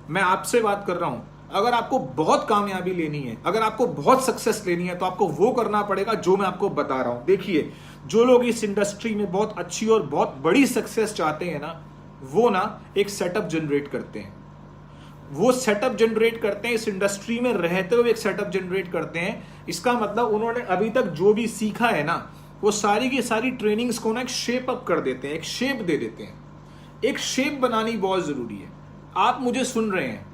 मैं आपसे बात कर रहा हूं। अगर आपको बहुत कामयाबी लेनी है, अगर आपको बहुत सक्सेस लेनी है, तो आपको वो करना पड़ेगा जो मैं आपको बता रहा हूं। देखिए, जो लोग इस इंडस्ट्री में बहुत अच्छी और बहुत बड़ी सक्सेस चाहते हैं ना, वो ना एक सेटअप जनरेट करते हैं। वो सेटअप जनरेट करते हैं, इस इंडस्ट्री में रहते हुए एक सेटअप जनरेट करते हैं। इसका मतलब उन्होंने अभी तक जो भी सीखा है ना, वो सारी की सारी ट्रेनिंग्स को ना एक शेप अप कर देते हैं, एक शेप दे देते हैं। एक शेप बनानी बहुत जरूरी है। आप मुझे सुन रहे हैं,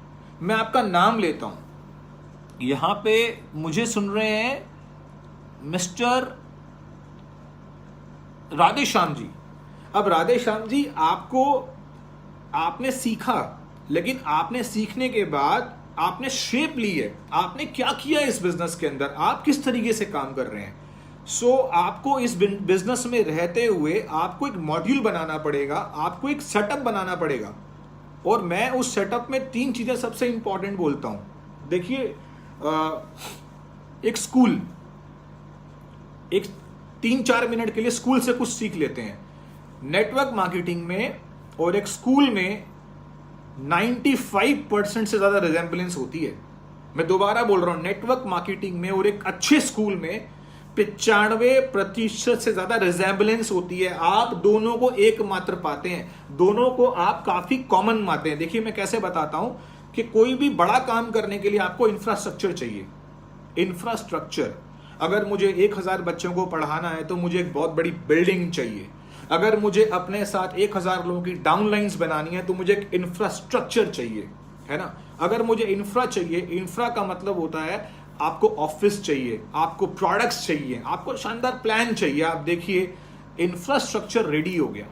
मैं आपका नाम लेता हूं, यहां पे मुझे सुन रहे हैं मिस्टर राधेश्याम जी। अब राधेश्याम जी, आपने सीखा, लेकिन आपने सीखने के बाद आपने शेप ली है, आपने क्या किया इस बिजनेस के अंदर, आप किस तरीके से काम कर रहे हैं। सो आपको इस बिजनेस में रहते हुए आपको एक मॉड्यूल बनाना पड़ेगा, आपको एक सेटअप बनाना पड़ेगा। और मैं उस सेटअप में 3 चीजें सबसे इंपॉर्टेंट बोलता हूं। देखिए, एक स्कूल, एक 3-4 मिनट के लिए स्कूल से कुछ सीख लेते हैं। नेटवर्क मार्केटिंग में और एक स्कूल में 95% से ज्यादा रिजेम्बलेंस होती है। मैं दोबारा बोल रहा हूं, नेटवर्क मार्केटिंग में और एक अच्छे स्कूल में 95% से ज्यादा रिजेम्बलेंस होती है। आप दोनों को एक मात्र पाते हैं, दोनों को आप काफी कॉमन मानते हैं। देखिए, मैं कैसे बताता हूं कि कोई भी बड़ा काम करने के लिए आपको इंफ्रास्ट्रक्चर चाहिए। इंफ्रास्ट्रक्चर, अगर मुझे 1000 बच्चों को पढ़ाना है तो मुझे एक बहुत बड़ी बिल्डिंग चाहिए। अगर मुझे अपने साथ 1000 लोगों की डाउनलाइंस बनानी है तो मुझे एक इंफ्रास्ट्रक्चर चाहिए, है ना। अगर मुझे इंफ्रा चाहिए, इंफ्रा का मतलब होता है आपको ऑफिस चाहिए, आपको प्रोडक्ट्स चाहिए, आपको शानदार प्लान चाहिए। आप देखिए, इंफ्रास्ट्रक्चर रेडी हो गया,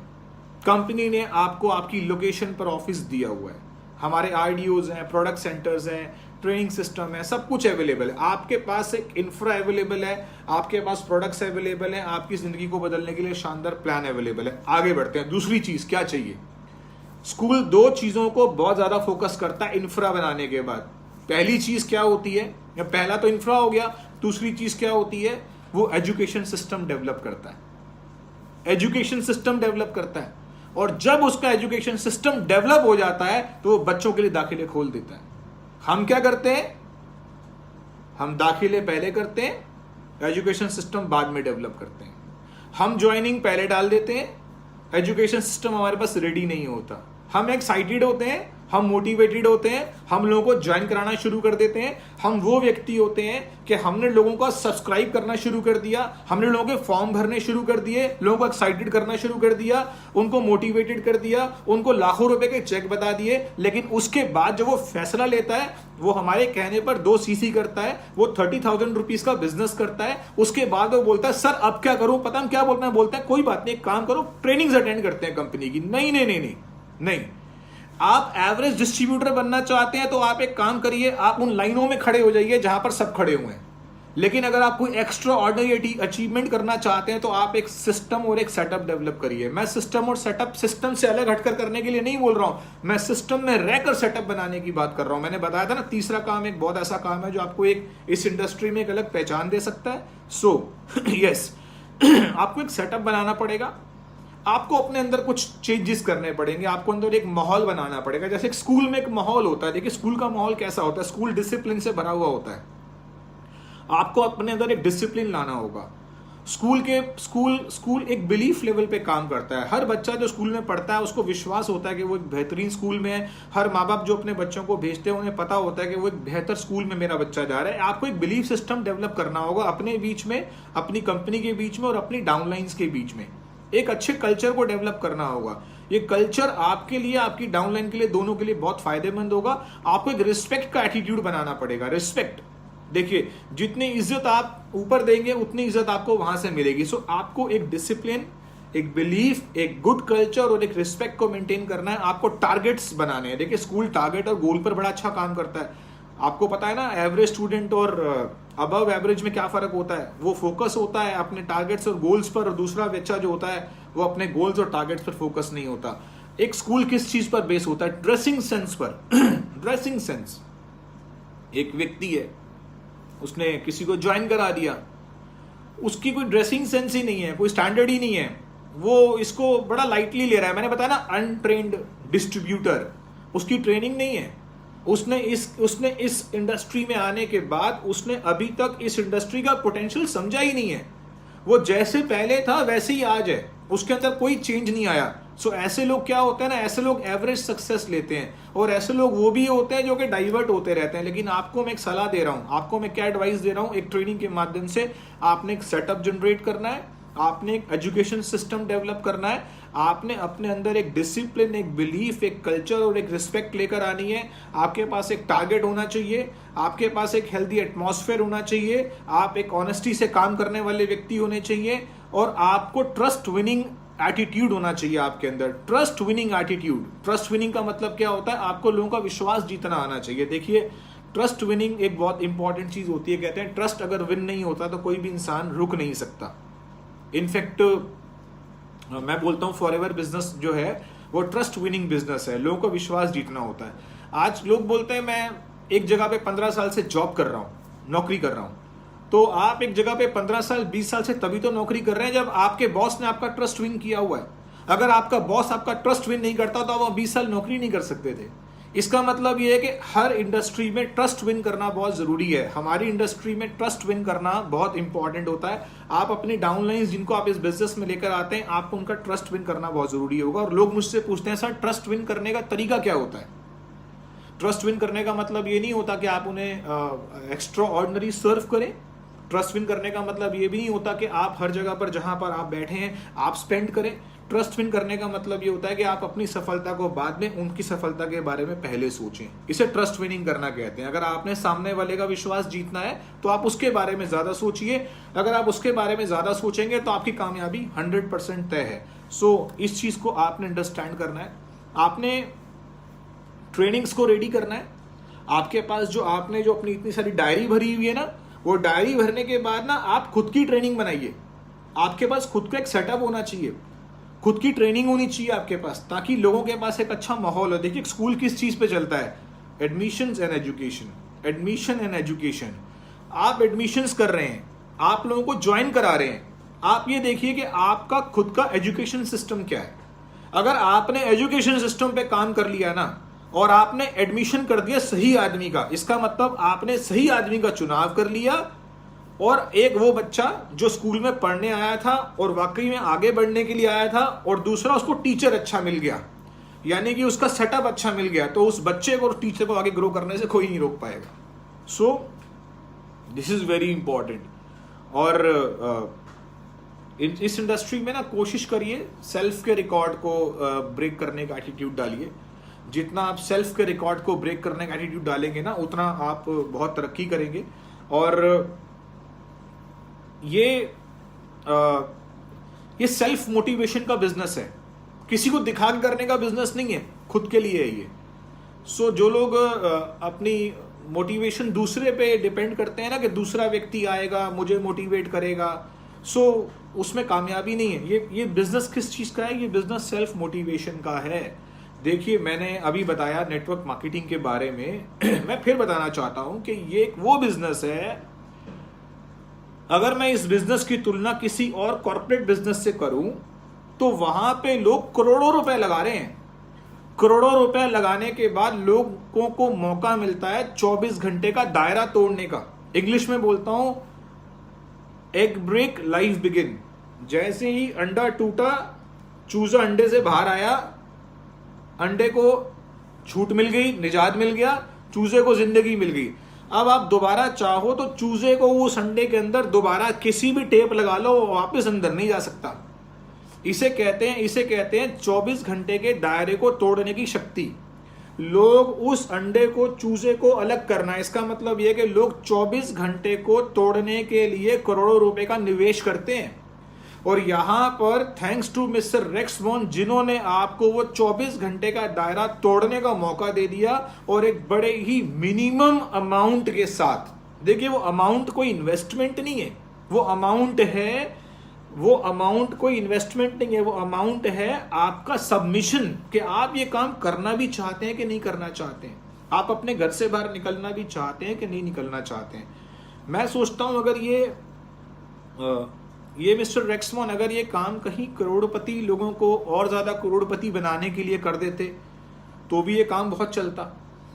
कंपनी ने आपको आपकी लोकेशन पर ऑफिस दिया हुआ है, हमारे आरडीओज हैं, प्रोडक्ट सेंटर्स हैं, ट्रेनिंग सिस्टम है, सब कुछ अवेलेबल है। आपके पास एक इंफ्रा अवेलेबल है, आपके पास प्रोडक्ट्स अवेलेबल है, आपकी जिंदगी को बदलने के लिए शानदार प्लान अवेलेबल है। आगे बढ़ते हैं। दूसरी चीज क्या चाहिए? स्कूल 2 चीजों को बहुत ज्यादा फोकस करता है इंफ्रा बनाने के बाद। पहली चीज क्या होती है, या पहला तो इंफ्रा हो गया, दूसरी चीज क्या होती है, वो एजुकेशन सिस्टम डेवलप करता है। एजुकेशन सिस्टम डेवलप करता है, और जब उसका एजुकेशन सिस्टम डेवलप हो जाता है तो वो बच्चों के लिए दाखिले खोल देता है। हम क्या करते हैं, हम दाखिले पहले करते हैं, एजुकेशन सिस्टम बाद में डेवलप करते हैं। हम ज्वाइनिंग पहले डाल देते हैं, एजुकेशन सिस्टम हमारे पास रेडी नहीं होता। हम एक्साइटेड होते हैं, हम मोटिवेटेड होते हैं, हम लोगों को ज्वाइन कराना शुरू कर देते हैं। हम वो व्यक्ति होते हैं कि हमने लोगों को सब्सक्राइब करना शुरू कर दिया, हमने लोगों के फॉर्म भरने शुरू कर दिए, लोगों को एक्साइटेड करना शुरू कर दिया, उनको मोटिवेटेड कर दिया, उनको लाखों रुपए के चेक बता दिए, लेकिन उसके बाद जब वो फैसला लेता है, वो हमारे कहने पर 2 सीसी करता है, वो 30,000 रुपीज का बिजनेस करता है, उसके बाद वो बोलता है सर अब क्या करूं, पता हम क्या बोलते हैं, बोलते हैं कोई बात नहीं, एक काम करो, ट्रेनिंग्स अटेंड करते हैं कंपनी की। नहीं नहीं नहीं नहीं नहीं, आप एवरेज डिस्ट्रीब्यूटर बनना चाहते हैं तो आप एक काम करिए, आप उन लाइनों में खड़े हो जाइए जहां पर सब खड़े हुए हैं। लेकिन अगर आप कोई एक्स्ट्रा ऑर्डिनरी अचीवमेंट करना चाहते हैं तो आप एक सिस्टम और एक सेटअप डेवलप करिए। मैं सिस्टम और सेटअप, सिस्टम से अलग हटकर करने के लिए नहीं बोल रहा हूं, मैं सिस्टम में रहकर सेटअप बनाने की बात कर रहा हूं। मैंने बताया था ना, तीसरा काम एक बहुत ऐसा काम है जो आपको एक इस इंडस्ट्री में एक अलग पहचान दे सकता है। सो यस, आपको एक सेटअप बनाना पड़ेगा, आपको अपने अंदर कुछ चेंजेस करने पड़ेंगे, आपको अंदर एक माहौल बनाना पड़ेगा। जैसे एक स्कूल में एक माहौल होता है, देखिए स्कूल का माहौल कैसा होता है, स्कूल डिसिप्लिन से भरा हुआ होता है। आपको अपने अंदर एक डिसिप्लिन लाना होगा। स्कूल एक बिलीफ लेवल पे काम करता है। हर बच्चा जो स्कूल में पढ़ता है उसको विश्वास होता है कि वो एक बेहतरीन स्कूल में है। हर माँ बाप जो अपने बच्चों को भेजते हैं उन्हें पता होता है कि वो एक बेहतर स्कूल में मेरा बच्चा जा रहा है। आपको एक बिलीफ सिस्टम डेवलप करना होगा अपने बीच में, अपनी कंपनी के बीच में और अपनी डाउनलाइंस के बीच में। एक अच्छे कल्चर को डेवलप करना होगा। ये कल्चर आपके लिए, आपकी डाउनलाइन के लिए, दोनों के लिए बहुत फायदेमंद होगा। आपको एक रिस्पेक्ट का एटीट्यूड बनाना पड़ेगा। रिस्पेक्ट, देखिए जितनी इज्जत आप ऊपर देंगे उतनी इज्जत आपको वहां से मिलेगी। सो आपको एक डिसिप्लिन, एक बिलीफ, एक गुड कल्चर और एक रिस्पेक्ट को मेंटेन करना है। आपको टारगेट्स बनाने हैं। देखिए स्कूल टारगेट और गोल पर बड़ा अच्छा काम करता है। आपको पता है ना, एवरेज स्टूडेंट और अबव एवरेज में क्या फर्क होता है। वो फोकस होता है अपने टारगेट्स और गोल्स पर, और दूसरा बच्चा जो होता है वो अपने गोल्स और टारगेट्स पर फोकस नहीं होता। एक स्कूल किस चीज पर बेस होता है? ड्रेसिंग सेंस पर। ड्रेसिंग सेंस, एक व्यक्ति है, उसने किसी को ज्वाइन करा दिया, उसकी कोई ड्रेसिंग सेंस ही नहीं है, कोई स्टैंडर्ड ही नहीं है, वो इसको बड़ा लाइटली ले रहा है। मैंने बताया ना, अनट्रेन्ड डिस्ट्रीब्यूटर, उसकी ट्रेनिंग नहीं है। उसने इस इंडस्ट्री में आने के बाद उसने अभी तक इस इंडस्ट्री का पोटेंशियल समझा ही नहीं है। वो जैसे पहले था वैसे ही आज है, उसके अंदर कोई चेंज नहीं आया। सो ऐसे लोग क्या होते हैं ना, ऐसे लोग एवरेज सक्सेस लेते हैं, और ऐसे लोग वो भी होते हैं जो कि डाइवर्ट होते रहते हैं। लेकिन आपको मैं एक सलाह दे रहा हूं, आपको मैं क्या एडवाइस दे रहा हूं, एक ट्रेनिंग के माध्यम से आपने एक सेटअप जनरेट करना है, आपने एक एजुकेशन सिस्टम डेवलप करना है, आपने अपने अंदर एक डिसिप्लिन, एक बिलीफ, एक कल्चर और एक रिस्पेक्ट लेकर आनी है। आपके पास एक टारगेट होना चाहिए, आपके पास एक हेल्दी एटमॉस्फेयर होना चाहिए, आप एक ऑनेस्टी से काम करने वाले व्यक्ति होने चाहिए, और आपको ट्रस्ट विनिंग एटीट्यूड होना चाहिए आपके अंदर। Trust winning attitude, trust winning का मतलब क्या होता है? आपको लोगों का विश्वास जीतना आना चाहिए। देखिए ट्रस्ट विनिंग एक बहुत इंपॉर्टेंट चीज होती है। कहते हैं ट्रस्ट अगर विन नहीं होता तो कोई भी इंसान रुक नहीं सकता। इनफैक्ट मैं बोलता हूं फॉरएवर बिजनेस जो है वो ट्रस्ट विनिंग बिजनेस है। लोगों का विश्वास जीतना होता है। आज लोग बोलते हैं मैं एक जगह पे 15 साल से जॉब कर रहा हूं, नौकरी कर रहा हूं। तो आप एक जगह पे 15 साल 20 साल से तभी तो नौकरी कर रहे हैं जब आपके बॉस ने आपका ट्रस्ट विन किया हुआ है। अगर आपका बॉस आपका ट्रस्ट विन नहीं करता तो आप 20 साल नौकरी नहीं कर सकते थे। इसका मतलब यह है कि हर इंडस्ट्री में ट्रस्ट विन करना बहुत जरूरी है। हमारी इंडस्ट्री में ट्रस्ट विन करना बहुत इंपॉर्टेंट होता है। आप अपनी डाउनलाइंस जिनको आप इस बिजनेस में लेकर आते हैं, आपको उनका ट्रस्ट विन करना बहुत जरूरी होगा। और लोग मुझसे पूछते हैं सर ट्रस्ट विन करने का तरीका क्या होता है? ट्रस्ट विन करने का मतलब ये नहीं होता कि आप उन्हें एक्स्ट्रा ऑर्डिनरी सर्व करें। ट्रस्ट विन करने का मतलब ये भी नहीं होता कि आप हर जगह पर जहां पर आप बैठे हैं आप स्पेंड करें। ट्रस्ट विन करने का मतलब ये होता है कि आप अपनी सफलता को बाद में उनकी सफलता के बारे में पहले सोचें। इसे ट्रस्ट विनिंग करना कहते हैं। अगर आपने सामने वाले का विश्वास जीतना है तो आप उसके बारे में ज्यादा सोचिए। अगर आप उसके बारे में ज्यादा सोचेंगे तो आपकी कामयाबी 100% तय है। सो इस चीज को आपने अंडरस्टैंड करना है। आपने ट्रेनिंग्स को रेडी करना है। आपके पास जो आपने जो अपनी इतनी सारी डायरी भरी हुई है ना, वो डायरी भरने के बाद ना आप खुद की ट्रेनिंग बनाइए। आपके पास खुद का एक सेटअप होना चाहिए, खुद की ट्रेनिंग होनी चाहिए आपके पास, ताकि लोगों के पास एक अच्छा माहौल हो। देखिए स्कूल किस चीज पे चलता है? Admissions and education, admission and education. आप एडमिशंस कर रहे हैं, आप लोगों को ज्वाइन करा रहे हैं। आप ये देखिए कि आपका खुद का एजुकेशन सिस्टम क्या है। अगर आपने एजुकेशन सिस्टम पे काम कर लिया ना और आपने एडमिशन कर दिया सही आदमी का, इसका मतलब आपने सही आदमी का चुनाव कर लिया। और एक वो बच्चा जो स्कूल में पढ़ने आया था और वाकई में आगे बढ़ने के लिए आया था, और दूसरा उसको टीचर अच्छा मिल गया। यानी कि उसका सेटअप अच्छा मिल गया तो उस बच्चे को और टीचर को आगे ग्रो करने से कोई नहीं रोक पाएगा। सो दिस इज वेरी इंपॉर्टेंट। और इस इंडस्ट्री में ना कोशिश करिए सेल्फ के रिकॉर्ड को ब्रेक करने का एटीट्यूड डालिए। जितना आप सेल्फ के रिकॉर्ड को ब्रेक करने का एटीट्यूड डालेंगे ना उतना आप बहुत तरक्की करेंगे। और ये सेल्फ मोटिवेशन का बिजनेस है, किसी को दिखा के करने का बिजनेस नहीं है, खुद के लिए है ये। सो जो लोग अपनी मोटिवेशन दूसरे पे डिपेंड करते हैं ना कि दूसरा व्यक्ति आएगा मुझे मोटिवेट करेगा, सो उसमें कामयाबी नहीं है। ये बिजनेस किस चीज का है? ये बिजनेस सेल्फ मोटिवेशन का है। देखिए मैंने अभी बताया नेटवर्क मार्केटिंग के बारे में मैं फिर बताना चाहता हूं कि ये एक वो बिजनेस है, अगर मैं इस बिजनेस की तुलना किसी और कॉर्पोरेट बिजनेस से करूं तो वहां पे लोग करोड़ों रुपए लगा रहे हैं। करोड़ों रुपए लगाने के बाद लोगों को मौका मिलता है 24 घंटे का दायरा तोड़ने का। इंग्लिश में बोलता हूं एग ब्रेक लाइफ बिगिन। जैसे ही अंडा टूटा, चूजा अंडे से बाहर आया, अंडे को छूट मिल गई, निजात मिल गया, चूजे को जिंदगी मिल गई। अब आप दोबारा चाहो तो चूजे को उस अंडे के अंदर दोबारा किसी भी टेप लगा लो, वापस अंदर नहीं जा सकता। इसे कहते हैं 24 घंटे के दायरे को तोड़ने की शक्ति। लोग उस अंडे को, चूजे को अलग करना है, इसका मतलब यह कि लोग 24 घंटे को तोड़ने के लिए करोड़ों रुपए का निवेश करते हैं। और यहां पर thanks to mister Rex Vaughn, जिन्होंने आपको वो 24 घंटे का दायरा तोड़ने का मौका दे दिया और एक बड़े ही मिनिमम अमाउंट के साथ। देखिए वो अमाउंट कोई इन्वेस्टमेंट नहीं है, वो अमाउंट कोई इन्वेस्टमेंट नहीं है, वो अमाउंट है आपका सबमिशन कि आप ये काम करना भी चाहते हैं कि नहीं करना चाहते हैं, आप अपने घर से बाहर निकलना भी चाहते हैं कि नहीं निकलना चाहते हैं। मैं सोचता हूं अगर ये मिस्टर रेक्समॉन अगर ये काम कहीं करोड़पति लोगों को और ज्यादा करोड़पति बनाने के लिए कर देते तो भी ये काम बहुत चलता।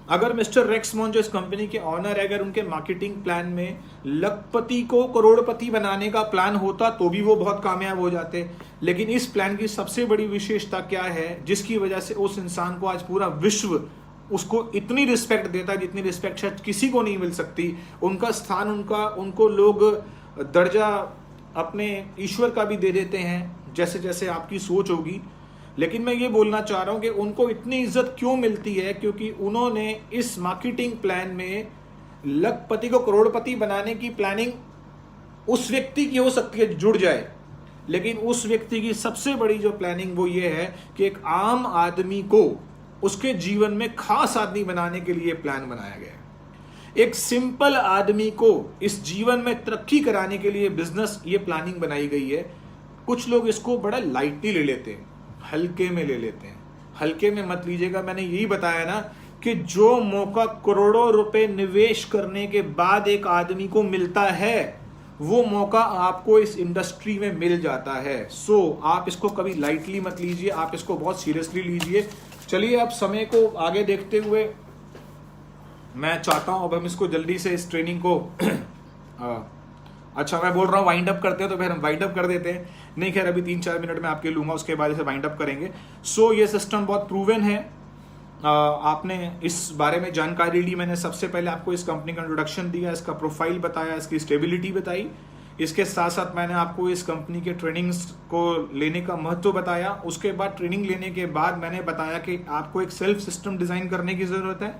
अगर मिस्टर रेक्समॉन जो इस कंपनी के ऑनर है, अगर उनके मार्केटिंग प्लान में लखपति को करोड़पति बनाने का प्लान होता तो भी वो बहुत कामयाब हो जाते। लेकिन इस प्लान की सबसे बड़ी विशेषता क्या है जिसकी वजह से उस इंसान को आज पूरा विश्व उसको इतनी रिस्पेक्ट देता है जितनी रिस्पेक्ट शायद किसी को नहीं मिल सकती। उनका स्थान, उनको लोग दर्जा अपने ईश्वर का भी दे देते हैं, जैसे जैसे आपकी सोच होगी। लेकिन मैं ये बोलना चाह रहा हूं कि उनको इतनी इज्जत क्यों मिलती है, क्योंकि उन्होंने इस मार्केटिंग प्लान में लखपति को करोड़पति बनाने की प्लानिंग उस व्यक्ति की हो सकती है जुड़ जाए, लेकिन उस व्यक्ति की सबसे बड़ी जो प्लानिंग वो ये है कि एक आम आदमी को उसके जीवन में खास आदमी बनाने के लिए प्लान बनाया गया है। एक सिंपल आदमी को इस जीवन में तरक्की कराने के लिए बिजनेस ये प्लानिंग बनाई गई है। कुछ लोग इसको बड़ा लाइटली ले लेते हैं, हल्के में ले लेते हैं। हल्के में मत लीजिएगा, मैंने यही बताया ना कि जो मौका करोड़ों रुपए निवेश करने के बाद एक आदमी को मिलता है वो मौका आपको इस इंडस्ट्री में मिल जाता है। सो आप इसको कभी लाइटली मत लीजिए, आप इसको बहुत सीरियसली लीजिए। चलिए अब समय को आगे देखते हुए मैं चाहता हूं अब हम इसको जल्दी से इस ट्रेनिंग को अच्छा मैं बोल रहा हूं वाइंड अप करते हैं तो फिर हम वाइंड अप कर देते हैं। नहीं खैर अभी 3-4 मिनट में आपके लूंगा, उसके बाद इसे वाइंड अप करेंगे। सो ये सिस्टम बहुत प्रूवन है। आपने इस बारे में जानकारी ली, मैंने सबसे पहले आपको इस कंपनी का इंट्रोडक्शन दिया, इसका प्रोफाइल बताया, इसकी स्टेबिलिटी बताई। इसके साथ साथ मैंने आपको इस कंपनी के ट्रेनिंग्स को लेने का महत्व बताया। उसके बाद ट्रेनिंग लेने के बाद मैंने बताया कि आपको एक सेल्फ सिस्टम डिजाइन करने की जरूरत है,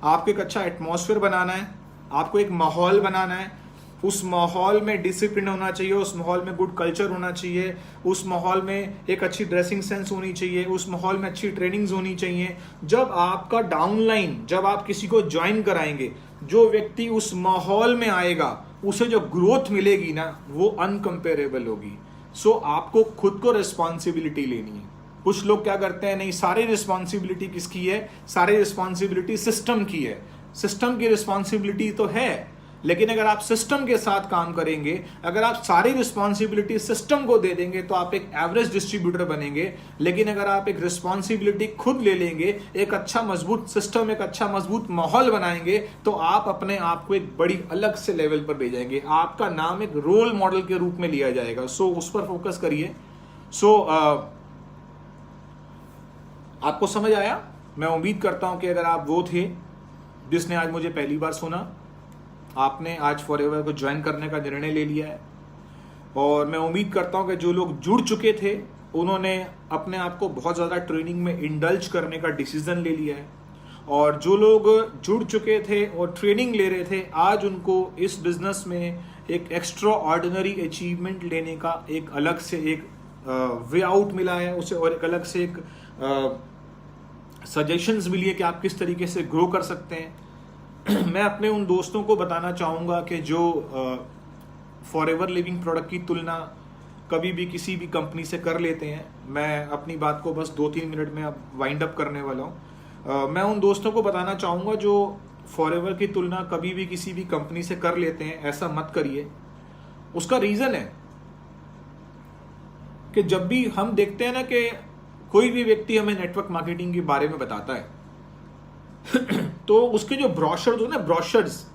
आपको एक अच्छा एटमॉस्फेयर बनाना है, आपको एक माहौल बनाना है। उस माहौल में डिसिप्लिन होना चाहिए, उस माहौल में गुड कल्चर होना चाहिए, उस माहौल में एक अच्छी ड्रेसिंग सेंस होनी चाहिए, उस माहौल में अच्छी ट्रेनिंग्स होनी चाहिए। जब आपका डाउनलाइन, जब आप किसी को ज्वाइन कराएंगे, जो व्यक्ति उस माहौल में आएगा उसे जो ग्रोथ मिलेगी ना वो अनकंपेरेबल होगी। सो आपको खुद को रिस्पॉन्सिबिलिटी लेनी है। कुछ लोग क्या करते हैं, नहीं सारी रिस्पॉन्सिबिलिटी किसकी है, सारी रिस्पॉन्सिबिलिटी सिस्टम की है। सिस्टम की रिस्पॉन्सिबिलिटी तो है, लेकिन अगर आप सिस्टम के साथ काम करेंगे, अगर आप सारी रिस्पॉन्सिबिलिटी सिस्टम को दे देंगे तो आप एक एवरेज डिस्ट्रीब्यूटर बनेंगे। लेकिन अगर आप एक रिस्पॉन्सिबिलिटी खुद ले लेंगे, एक अच्छा मजबूत सिस्टम, एक अच्छा मजबूत माहौल बनाएंगे, तो आप अपने आप को एक बड़ी अलग से लेवल पर ले जाएंगे। आपका नाम एक रोल मॉडल के रूप में लिया जाएगा। सो उस पर फोकस करिए। सो आपको समझ आया? मैं उम्मीद करता हूं कि अगर आप वो थे जिसने आज मुझे पहली बार सुना, आपने आज फॉरएवर को ज्वाइन करने का निर्णय ले लिया है, और मैं उम्मीद करता हूं कि जो लोग जुड़ चुके थे उन्होंने अपने आप को बहुत ज़्यादा ट्रेनिंग में इंडल्ज करने का डिसीजन ले लिया है, और जो लोग जुड़ चुके थे और ट्रेनिंग ले रहे थे आज उनको इस बिजनेस में एक एक्स्ट्रा ऑर्डिनरी अचीवमेंट लेने का एक अलग से एक वे आउट मिला है उसे, और एक अलग से एक सजेशंस मिली है कि आप किस तरीके से ग्रो कर सकते हैं। मैं अपने उन दोस्तों को बताना चाहूँगा कि जो फॉरएवर लिविंग प्रोडक्ट की तुलना कभी भी किसी भी कंपनी से कर लेते हैं, मैं अपनी बात को बस 2-3 मिनट में अब वाइंड अप करने वाला हूँ। मैं उन दोस्तों को बताना चाहूँगा जो फॉरएवर की तुलना कभी भी किसी भी कंपनी से कर लेते हैं, ऐसा मत करिए। उसका रीज़न है कि जब भी हम देखते हैं ना कि कोई भी व्यक्ति हमें नेटवर्क मार्केटिंग के बारे में बताता है तो उसके जो ब्रोशर्स होते हैं, ब्रोशर्स,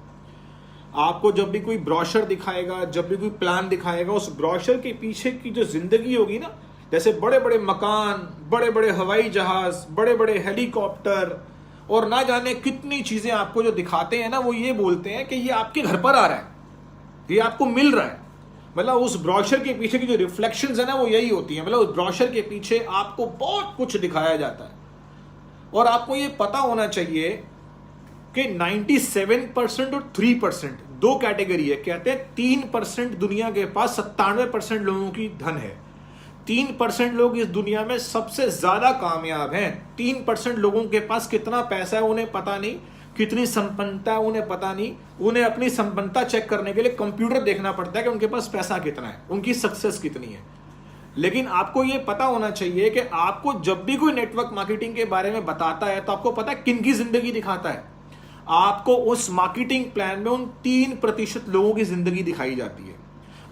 आपको जब भी कोई ब्रोशर दिखाएगा, जब भी कोई प्लान दिखाएगा, उस ब्रोशर के पीछे की जो जिंदगी होगी ना, जैसे बड़े बड़े मकान, बड़े बड़े हवाई जहाज, बड़े बड़े हेलीकॉप्टर और ना जाने कितनी चीजें आपको जो दिखाते हैं ना, वो ये बोलते हैं कि ये आपके घर पर आ रहा है, ये आपको मिल रहा है। मतलब उस ब्रोशर के पीछे की जो रिफ्लेक्शंस है ना, वो यही होती है। मतलब उस ब्रोशर के पीछे आपको बहुत कुछ दिखाया जाता है, और आपको ये पता होना चाहिए कि 97% और 3%, दो कैटेगरी है। कहते हैं 3% दुनिया के पास 97% लोगों की धन है। 3% लोग इस दुनिया में सबसे ज्यादा कामयाब हैं। 3% लोगों के पास कितना पैसा है उन्हें पता नहीं, कितनी संपन्नता है उन्हें पता नहीं। उन्हें अपनी संपन्नता चेक करने के लिए कंप्यूटर देखना पड़ता है कि उनके पास पैसा कितना है, उनकी सक्सेस कितनी है। लेकिन आपको यह पता होना चाहिए कि आपको जब भी कोई नेटवर्क मार्केटिंग के बारे में बताता है तो आपको पता है किन की जिंदगी दिखाता है। आपको उस मार्केटिंग प्लान में उन 3% लोगों की जिंदगी दिखाई जाती है।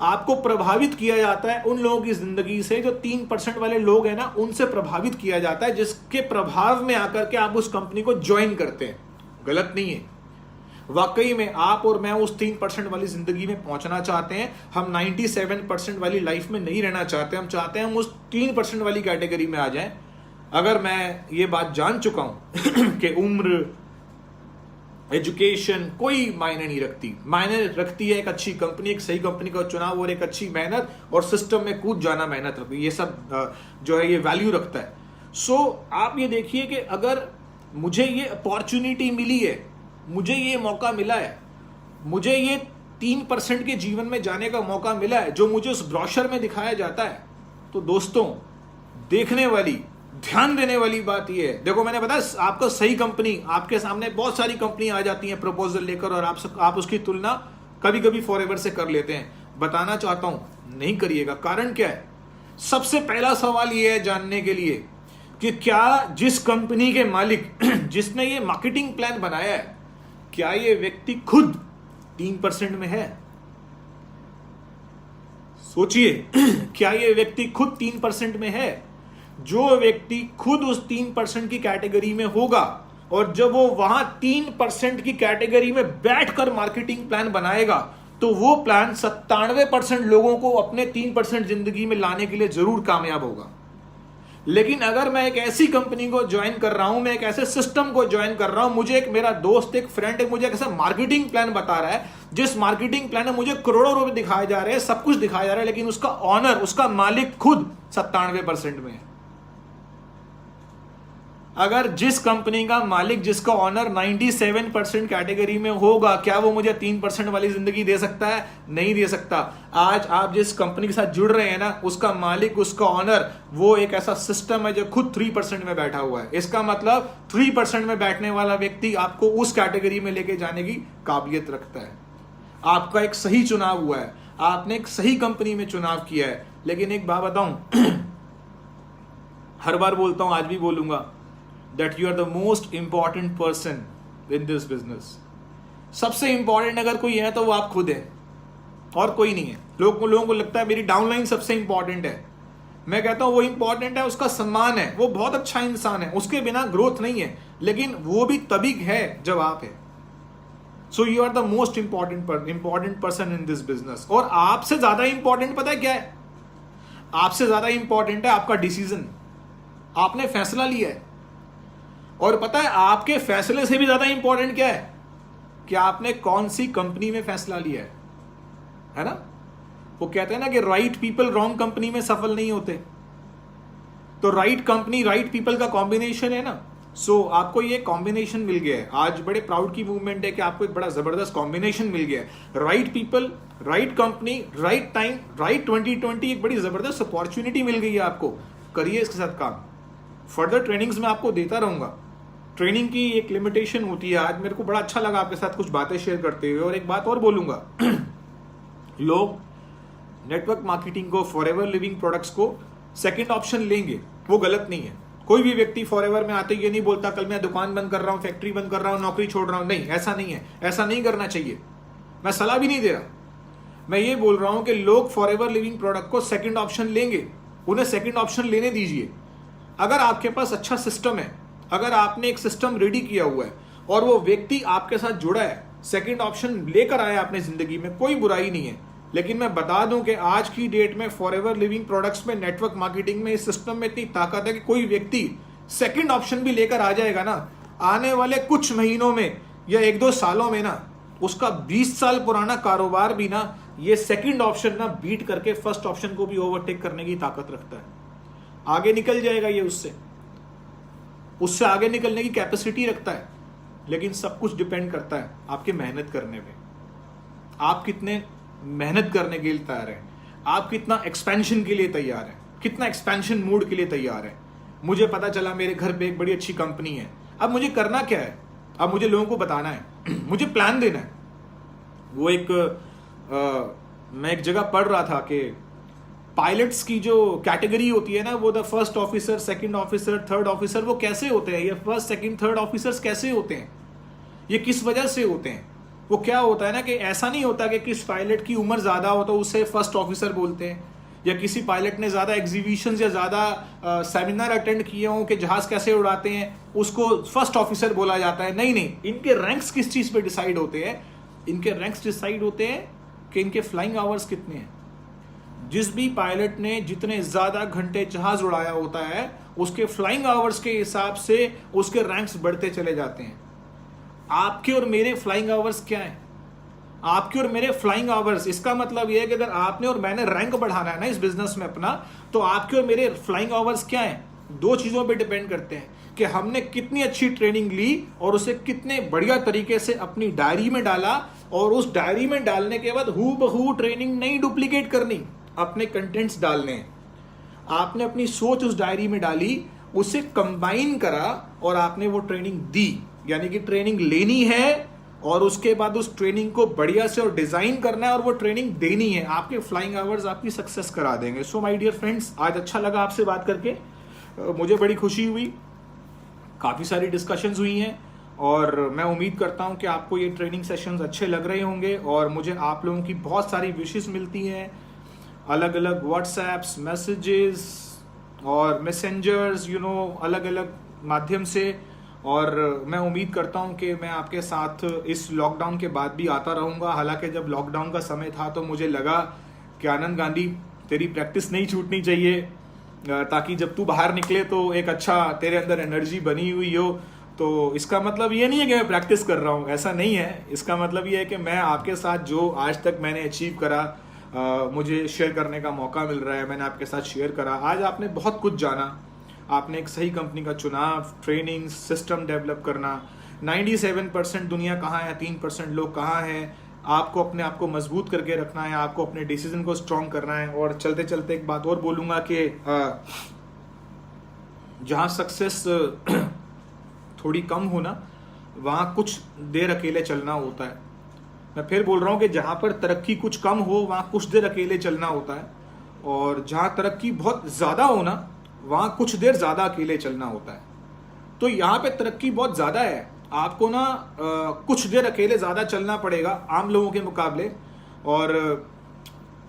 आपको प्रभावित किया जाता है उन लोगों की जिंदगी से, जो 3% वाले लोग हैं ना, उनसे प्रभावित किया जाता है, जिसके प्रभाव में आकर के आप उस कंपनी को ज्वाइन करते हैं। गलत नहीं है, वाकई में आप और मैं उस 3% वाली जिंदगी में पहुंचना चाहते हैं। हम 97% वाली लाइफ में नहीं रहना चाहते। हम चाहते हैं हम उस 3% वाली कैटेगरी में आ जाएं। अगर मैं ये बात जान चुका हूं कि उम्र, एजुकेशन कोई मायने नहीं रखती, मायने रखती है एक अच्छी कंपनी, एक सही कंपनी का चुनाव और एक अच्छी मेहनत और सिस्टम में कूद जाना मेहनत रखती है। ये सब जो है ये वैल्यू रखता है। सो आप ये देखिए कि अगर मुझे ये अपॉर्चुनिटी मिली है, मुझे ये मौका मिला है, मुझे ये 3% के जीवन में जाने का मौका मिला है जो मुझे उस ब्रोशर में दिखाया जाता है, तो दोस्तों देखने वाली, ध्यान देने वाली बात यह है, देखो मैंने बताया आपको सही कंपनी, आपके सामने बहुत सारी कंपनी आ जाती है प्रपोजल लेकर और आप उसकी तुलना कभी कभी फॉरएवर से कर लेते हैं। बताना चाहता हूं नहीं करिएगा। कारण क्या है? सबसे पहला सवाल यह है जानने के लिए कि क्या जिस कंपनी के मालिक जिसने ये मार्केटिंग प्लान बनाया है, क्या ये व्यक्ति खुद 3% में है? सोचिए, क्या ये व्यक्ति खुद 3% में है? जो व्यक्ति खुद उस 3% की कैटेगरी में होगा और जब वो वहां 3% की कैटेगरी में बैठकर मार्केटिंग प्लान बनाएगा, तो वो प्लान 97% लोगों को अपने 3% जिंदगी में लाने के लिए जरूर कामयाब होगा। लेकिन अगर मैं एक ऐसी कंपनी को ज्वाइन कर रहा हूं, मैं एक ऐसे सिस्टम को ज्वाइन कर रहा हूं, मुझे एक मेरा दोस्त, एक फ्रेंड, एक मुझे एक ऐसा मार्केटिंग प्लान बता रहा है, जिस मार्केटिंग प्लान में मुझे करोड़ों रुपए दिखाए जा रहे हैं, सब कुछ दिखाया जा रहा है, लेकिन उसका ऑनर, उसका मालिक खुद 97% में है। अगर जिस कंपनी का मालिक, जिसका ऑनर 97% कैटेगरी में होगा, क्या वो मुझे 3% वाली जिंदगी दे सकता है? नहीं दे सकता। आज आप जिस कंपनी के साथ जुड़ रहे हैं ना, उसका मालिक, उसका ऑनर, वो एक ऐसा सिस्टम है जो खुद 3% में बैठा हुआ है। इसका मतलब 3% में बैठने वाला व्यक्ति आपको उस कैटेगरी में लेके जाने की काबिलियत रखता है। आपका एक सही चुनाव हुआ है, आपने एक सही कंपनी में चुनाव किया है। लेकिन एक बात बताऊं, हर बार बोलता हूं, आज भी बोलूंगा, that you are the most important person in this business। सबसे इंपॉर्टेंट अगर कोई है तो वो आप खुद हैं और कोई नहीं है। लोगों को लगता है मेरी डाउनलाइन सबसे इंपॉर्टेंट है। मैं कहता हूं वो इंपॉर्टेंट है, उसका सम्मान है, वो बहुत अच्छा इंसान है, उसके बिना ग्रोथ नहीं है, लेकिन वो भी तभी है जब आप है। So you are the most important person in this business. और आपसे ज्यादा इंपॉर्टेंट पता है क्या है? आपसे ज्यादा इंपॉर्टेंट है आपका डिसीजन। आपने फैसला लिया है, और पता है आपके फैसले से भी ज्यादा इंपॉर्टेंट क्या है कि आपने कौन सी कंपनी में फैसला लिया है ना। वो कहते हैं ना कि राइट पीपल रॉन्ग कंपनी में सफल नहीं होते, तो राइट कंपनी राइट पीपल का कॉम्बिनेशन है ना। सो आपको ये कॉम्बिनेशन मिल गया है, आज बड़े प्राउड की मूवमेंट है कि आपको एक बड़ा जबरदस्त कॉम्बिनेशन मिल गया है। Right people, right company, right time, right 2020, एक बड़ी जबरदस्त अपॉर्चुनिटी मिल गई है आपको। करिए इसके साथ काम। फर्दर ट्रेनिंग्स में आपको देता रहूंगा। ट्रेनिंग की एक लिमिटेशन होती है। आज मेरे को बड़ा अच्छा लगा आपके साथ कुछ बातें शेयर करते हुए, और एक बात और बोलूंगा लोग नेटवर्क मार्केटिंग को, फॉरएवर लिविंग प्रोडक्ट्स को सेकंड ऑप्शन लेंगे, वो गलत नहीं है। कोई भी व्यक्ति फॉरएवर में आते ये नहीं बोलता कल मैं दुकान बंद कर रहा हूं, फैक्ट्री बंद कर रहा हूं, नौकरी छोड़ रहा हूं। नहीं, ऐसा नहीं है, ऐसा नहीं करना चाहिए। मैं सलाह भी नहीं दे रहा, मैं ये बोल रहा हूं कि लोग फॉरएवर लिविंग प्रोडक्ट को सेकंड ऑप्शन लेंगे, उन्हें सेकंड ऑप्शन लेने दीजिए। अगर आपके पास अच्छा सिस्टम है, अगर आपने एक सिस्टम रेडी किया हुआ है और वो व्यक्ति आपके साथ जुड़ा है, सेकंड ऑप्शन लेकर आया अपने जिंदगी में, कोई बुराई नहीं है। लेकिन मैं बता दूं कि आज की डेट में फॉरएवर लिविंग प्रोडक्ट्स में, नेटवर्क मार्केटिंग में, इस सिस्टम में इतनी ताकत है कि कोई व्यक्ति सेकंड ऑप्शन भी लेकर आ जाएगा ना, आने वाले कुछ महीनों में या 1-2 सालों में ना, उसका 20 साल पुराना कारोबार भी ना ये सेकंड ऑप्शन ना बीट करके फर्स्ट ऑप्शन को भी ओवरटेक करने की ताकत रखता है। आगे निकल जाएगा ये, उससे आगे निकलने की कैपेसिटी रखता है। लेकिन सब कुछ डिपेंड करता है आपके मेहनत करने में। आप कितने मेहनत करने के लिए तैयार हैं, आप कितना एक्सपेंशन के लिए तैयार हैं, कितना एक्सपेंशन मूड के लिए तैयार हैं। मुझे पता चला मेरे घर पे एक बड़ी अच्छी कंपनी है, अब मुझे करना क्या है? अब मुझे लोगों को बताना है मुझे प्लान देना है। वो मैं एक जगह पढ़ रहा था कि पायलट्स की जो कैटेगरी होती है ना, वो the first officer, second officer, third officer, वो कैसे होते हैं? ये फर्स्ट, सेकंड, थर्ड ऑफिसर्स कैसे होते हैं? ये किस वजह से होते हैं? वो क्या होता है ना कि ऐसा नहीं होता कि किस पायलट की उम्र ज्यादा हो तो उसे फर्स्ट ऑफिसर बोलते हैं, या किसी पायलट ने ज्यादा एग्जीबिशंस या ज्यादा सेमिनार अटेंड किए हों कि जहाज कैसे उड़ाते हैं, उसको फर्स्ट ऑफिसर बोला जाता है। नहीं, इनके रैंक्स किस चीज पे डिसाइड होते हैं? इनके रैंक्स डिसाइड होते हैं कि इनके फ्लाइंग आवर्स कितने हैं। जिस भी पायलट ने जितने ज्यादा घंटे जहाज उड़ाया होता है, उसके फ्लाइंग आवर्स के हिसाब से उसके रैंक्स बढ़ते चले जाते हैं। आपके और मेरे फ्लाइंग आवर्स क्या है? आपके और मेरे फ्लाइंग आवर्स, इसका मतलब यह है कि अगर आपने और मैंने रैंक बढ़ाना है ना इस बिजनेस में अपना, तो आपके और मेरे फ्लाइंग आवर्स क्या है? 2 चीजों पे डिपेंड करते हैं कि हमने कितनी अच्छी ट्रेनिंग ली और उसे कितने बढ़िया तरीके से अपनी डायरी में डाला, और उस डायरी में डालने के बाद हूबहू ट्रेनिंग नहीं डुप्लीकेट करनी, अपने कंटेंट्स डालने हैं। आपने अपनी सोच उस डायरी में डाली, उसे कंबाइन करा और आपने वो ट्रेनिंग दी। यानी कि ट्रेनिंग लेनी है और उसके बाद उस ट्रेनिंग को बढ़िया से और डिजाइन करना है और वो ट्रेनिंग देनी है। आपके फ्लाइंग आवर्स आपकी सक्सेस करा देंगे। सो माय डियर फ्रेंड्स, आज अच्छा लगा आपसे बात करके, मुझे बड़ी खुशी हुई, काफी सारी डिस्कशंस हुई हैं, और मैं उम्मीद करता हूं कि आपको ये ट्रेनिंग सेशंस अच्छे लग रहे होंगे। और मुझे आप लोगों की बहुत सारी विशेस मिलती हैं, अलग अलग व्हाट्सएप्स, मैसेजेस और मैसेंजर्स, अलग अलग माध्यम से। और मैं उम्मीद करता हूं कि मैं आपके साथ इस लॉकडाउन के बाद भी आता रहूंगा। हालांकि जब लॉकडाउन का समय था तो मुझे लगा कि आनंद गांधी, तेरी प्रैक्टिस नहीं छूटनी चाहिए, ताकि जब तू बाहर निकले तो एक अच्छा तेरे अंदर एनर्जी बनी हुई हो। तो इसका मतलब ये नहीं है कि मैं प्रैक्टिस कर रहा हूँ, ऐसा नहीं है। इसका मतलब ये है कि मैं आपके साथ जो आज तक मैंने अचीव करा, मुझे शेयर करने का मौका मिल रहा है, मैंने आपके साथ शेयर करा। आज आपने बहुत कुछ जाना, आपने एक सही कंपनी का चुनाव, ट्रेनिंग, सिस्टम डेवलप करना, 97% दुनिया कहाँ है, 3% लोग कहाँ हैं, आपको अपने आप को मजबूत करके रखना है, आपको अपने डिसीजन को स्ट्रॉन्ग करना है। और चलते चलते एक बात और बोलूंगा कि जहाँ सक्सेस थोड़ी कम हो ना, वहाँ कुछ देर अकेले चलना होता है। मैं फिर बोल रहा हूँ कि जहाँ पर तरक्की कुछ कम हो, वहाँ कुछ देर अकेले चलना होता है, और जहाँ तरक्की बहुत ज़्यादा हो ना, वहाँ कुछ देर ज़्यादा अकेले चलना होता है। तो यहाँ पे तरक्की बहुत ज़्यादा है, आपको ना कुछ देर अकेले ज़्यादा चलना पड़ेगा आम लोगों के मुकाबले। और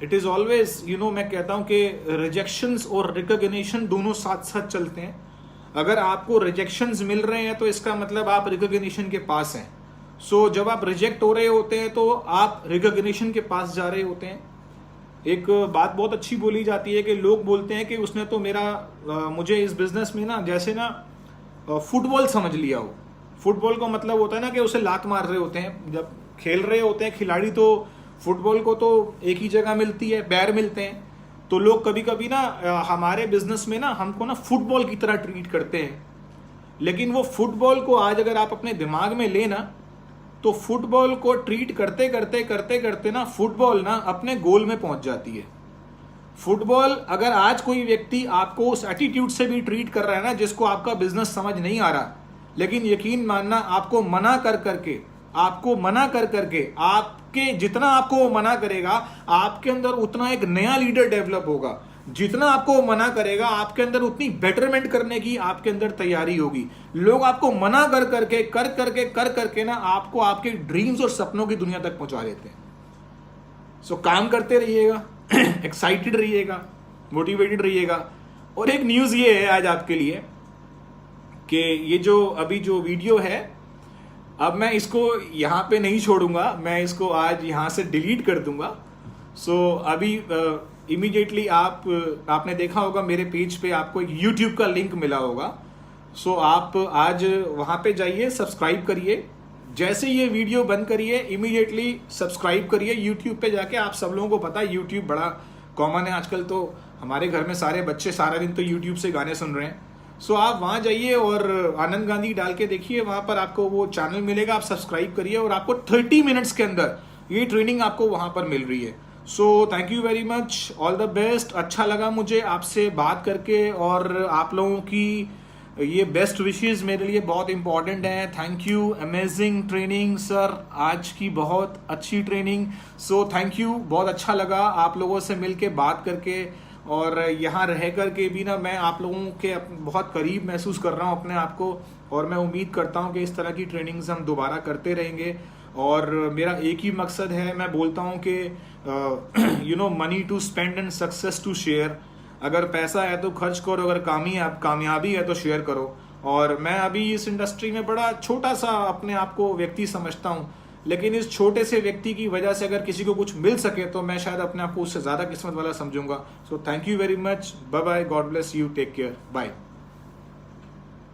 इट इज़ ऑलवेज मैं कहता हूँ कि रिजेक्शंस और रिकॉग्निशन दोनों साथ साथ चलते हैं। अगर आपको रिजेक्शंस मिल रहे हैं तो इसका मतलब आप रिकॉग्निशन के पास हैं। सो जब आप रिजेक्ट हो रहे होते हैं तो आप रिकॉग्निशन के पास जा रहे होते हैं। एक बात बहुत अच्छी बोली जाती है कि लोग बोलते हैं कि उसने तो मुझे इस बिजनेस में ना, जैसे ना फुटबॉल समझ लिया हो। फुटबॉल का मतलब होता है ना कि उसे लात मार रहे होते हैं, जब खेल रहे होते हैं खिलाड़ी, तो फुटबॉल को तो एक ही जगह मिलती है, पैर मिलते हैं। तो लोग कभी कभी ना हमारे बिजनेस में ना हमको ना फुटबॉल की तरह ट्रीट करते हैं, लेकिन वो फुटबॉल को आज अगर आप अपने दिमाग में लेना, तो फुटबॉल को ट्रीट करते करते करते करते ना फुटबॉल ना अपने गोल में पहुंच जाती है। फुटबॉल अगर आज कोई व्यक्ति आपको उस एटीट्यूड से भी ट्रीट कर रहा है ना, जिसको आपका बिजनेस समझ नहीं आ रहा, लेकिन यकीन मानना आपको मना कर करके आपके जितना आपको वो मना करेगा, आपके अंदर उतना एक नया लीडर डेवलप होगा। जितना आपको वो मना करेगा, आपके अंदर उतनी बेटरमेंट करने की आपके अंदर तैयारी होगी। लोग आपको मना कर करके ना आपको आपके ड्रीम्स और सपनों की दुनिया तक पहुंचा देते हैं। सो काम करते रहिएगा, एक्साइटेड रहिएगा, मोटिवेटेड रहिएगा। और एक न्यूज ये है आज आपके लिए कि ये जो अभी जो वीडियो है, अब मैं इसको यहाँ पे नहीं छोड़ूंगा, मैं इसको आज यहाँ से डिलीट कर दूंगा। सो अभी इमीडिएटली आपने देखा होगा मेरे पेज पे आपको एक यूट्यूब का लिंक मिला होगा। सो आप आज वहाँ पे जाइए, सब्सक्राइब करिए। जैसे ये वीडियो बंद करिए इमीडिएटली सब्सक्राइब करिए यूट्यूब पे जाके। आप सब लोगों को पता है यूट्यूब बड़ा कॉमन है आजकल, तो हमारे घर में सारे बच्चे सारा दिन तो यूट्यूब से गाने सुन रहे हैं। सो आप वहाँ जाइए और आनंद गांधी डाल के देखिए, वहाँ पर आपको वो चैनल मिलेगा, आप सब्सक्राइब करिए और आपको 30 मिनट्स के अंदर ये ट्रेनिंग आपको वहाँ पर मिल रही है। सो thank you very much, all the best. अच्छा लगा मुझे आपसे बात करके, और आप लोगों की ये बेस्ट विशेस मेरे लिए बहुत इंपॉर्टेंट है। Thank you, amazing training sir, आज की बहुत अच्छी ट्रेनिंग। सो थैंक यू, बहुत अच्छा लगा आप लोगों से मिलके बात करके, और यहाँ रह करके भी ना मैं आप लोगों के बहुत करीब महसूस कर रहा हूँ अपने आप को। और मैं उम्मीद करता हूँ कि इस तरह की ट्रेनिंग्स हम दोबारा करते रहेंगे। और मेरा एक ही मकसद है, मैं बोलता हूँ कि money to spend and success to share. अगर पैसा है तो खर्च करो, अगर कामयाबी है तो शेयर करो। और मैं अभी इस इंडस्ट्री में बड़ा छोटा सा अपने आप को व्यक्ति समझता हूँ, लेकिन इस छोटे से व्यक्ति की वजह से अगर किसी को कुछ मिल सके तो मैं शायद अपने आप को उससे ज्यादा किस्मत वाला समझूंगा। So thank you very much, bye bye, God bless you, take care, bye.